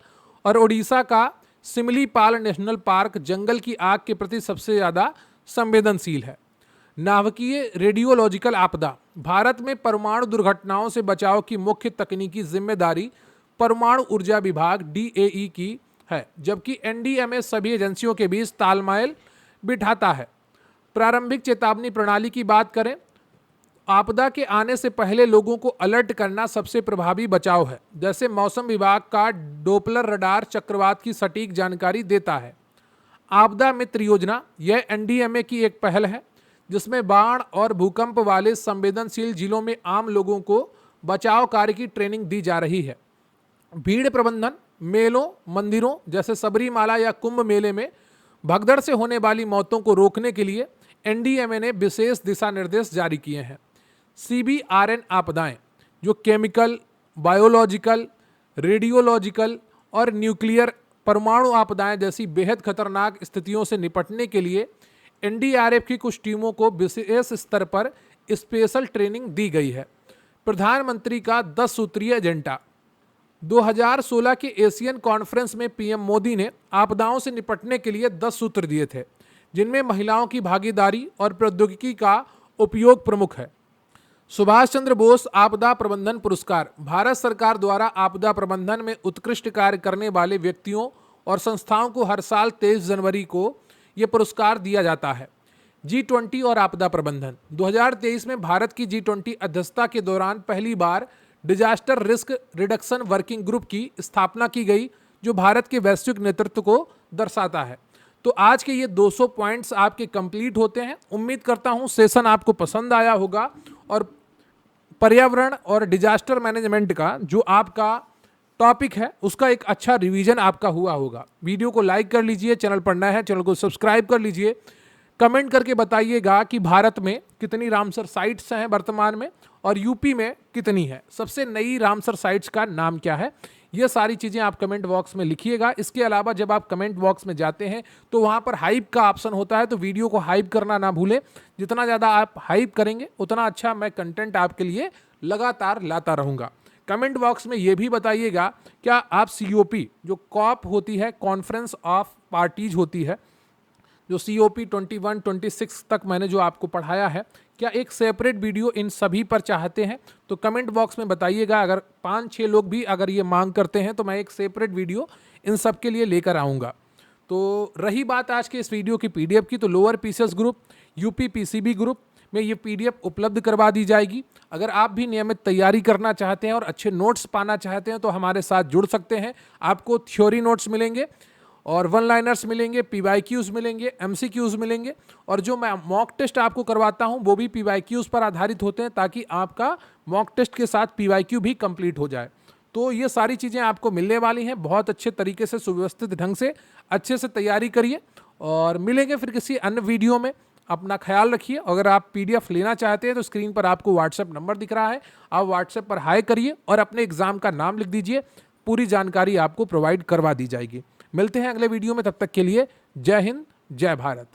S1: और ओडिशा का सिमलीपाल नेशनल पार्क जंगल की आग के प्रति सबसे ज़्यादा संवेदनशील है। नाभिकीय रेडियोलॉजिकल आपदा, भारत में परमाणु दुर्घटनाओं से बचाव की मुख्य तकनीकी जिम्मेदारी परमाणु ऊर्जा विभाग DAE की है, जबकि NDMA सभी एजेंसियों के बीच तालमेल बिठाता है। प्रारंभिक चेतावनी प्रणाली की बात करें, आपदा के आने से पहले लोगों को अलर्ट करना सबसे प्रभावी बचाव है। जैसे मौसम विभाग का डोपलर रडार चक्रवात की सटीक जानकारी देता है। आपदा मित्र योजना, यह NDMA की एक पहल है जिसमें बाढ़ और भूकंप वाले संवेदनशील जिलों में आम लोगों को बचाव कार्य की ट्रेनिंग दी जा रही है। भीड़ प्रबंधन, मेलों, मंदिरों जैसे सबरीमाला या कुंभ मेले में भगदड़ से होने वाली मौतों को रोकने के लिए NDMA ने विशेष दिशा निर्देश जारी किए हैं। CBRN आपदाएं, जो केमिकल, बायोलॉजिकल, रेडियोलॉजिकल और न्यूक्लियर परमाणु आपदाएं जैसी बेहद खतरनाक स्थितियों से निपटने के लिए एनडीआरएफ की कुछ टीमों को विशेष स्तर पर स्पेशल ट्रेनिंग दी गई है। प्रधानमंत्री का 10 सूत्रीय एजेंडा। 2016 के एशियन कॉन्फ्रेंस में पीएम मोदी ने आपदाओं से निपटने के लिए 10 सूत्र दिए थे, जिनमें महिलाओं की भागीदारी और प्रौद्योगिकी का उपयोग प्रमुख है। सुभाष चंद्र बोस आपदा प्रबंधन पुरस्कार। भारत सरकार द्वारा आपदा प्रबंधन में उत्कृष्ट कार्य करने वाले व्यक्तियों और संस्थाओं को हर साल 23 जनवरी को यह पुरस्कार दिया जाता है। G20 और आपदा प्रबंधन। 2023 में भारत की G20 अध्यक्षता के दौरान पहली बार disaster risk reduction working group की स्थापना की गई, जो भारत के वैश्विक नेतृत्व को दर्शाता है। तो आज के ये 200 पॉइंट्स आपके कंप्लीट होते हैं। उम्मीद करता हूँ सेशन आपको पसंद आया होगा और पर्यावरण और डिजास्टर मैनेजमेंट का जो आपका टॉपिक है उसका एक अच्छा रिवीजन आपका हुआ होगा। वीडियो को लाइक कर लीजिए, चैनल पर नया है चैनल को सब्सक्राइब कर लीजिए। कमेंट करके बताइएगा कि भारत में कितनी रामसर साइट्स हैं वर्तमान में और यूपी में कितनी है, सबसे नई रामसर साइट्स का नाम क्या है। ये सारी चीज़ें आप कमेंट बॉक्स में लिखिएगा। इसके अलावा जब आप कमेंट बॉक्स में जाते हैं तो वहाँ पर हाइप का ऑप्शन होता है, तो वीडियो को हाइप करना ना भूलें। जितना ज़्यादा आप हाइप करेंगे उतना अच्छा मैं कंटेंट आपके लिए लगातार लाता रहूँगा। कमेंट बॉक्स में ये भी बताइएगा क्या आप COP जो कॉप होती है, कॉन्फ्रेंस ऑफ पार्टीज होती है, जो COP 21, 26 तक मैंने जो आपको पढ़ाया है, क्या एक सेपरेट वीडियो इन सभी पर चाहते हैं? तो कमेंट बॉक्स में बताइएगा। अगर 5-6 लोग भी अगर ये मांग करते हैं तो मैं एक सेपरेट वीडियो इन सब के लिए लेकर आऊँगा। तो रही बात आज के इस वीडियो की PDF की, तो lower PCS group, UP PCB group में ये PDF उपलब्ध करवा दी जाएगी। अगर आप भी नियमित तैयारी करना चाहते हैं और अच्छे नोट्स पाना चाहते हैं तो हमारे साथ जुड़ सकते हैं। आपको थ्योरी नोट्स मिलेंगे और वन लाइनर्स मिलेंगे, PYQs मिलेंगे, MCQs मिलेंगे, और जो मैं मॉक टेस्ट आपको करवाता हूं वो भी PYQs पर आधारित होते हैं, ताकि आपका मॉक टेस्ट के साथ PYQ भी कंप्लीट हो जाए। तो ये सारी चीज़ें आपको मिलने वाली हैं। बहुत अच्छे तरीके से सुव्यवस्थित ढंग से अच्छे से तैयारी करिए और मिलेंगे फिर किसी अन्य वीडियो में। अपना ख्याल रखिए। अगर आप PDF लेना चाहते हैं तो स्क्रीन पर आपको WhatsApp नंबर दिख रहा है, आप WhatsApp पर हाई करिए और अपने एग्जाम का नाम लिख दीजिए। पूरी जानकारी आपको प्रोवाइड करवा दी जाएगी। मिलते हैं अगले वीडियो में, तब तक के लिए जय हिंद, जय भारत।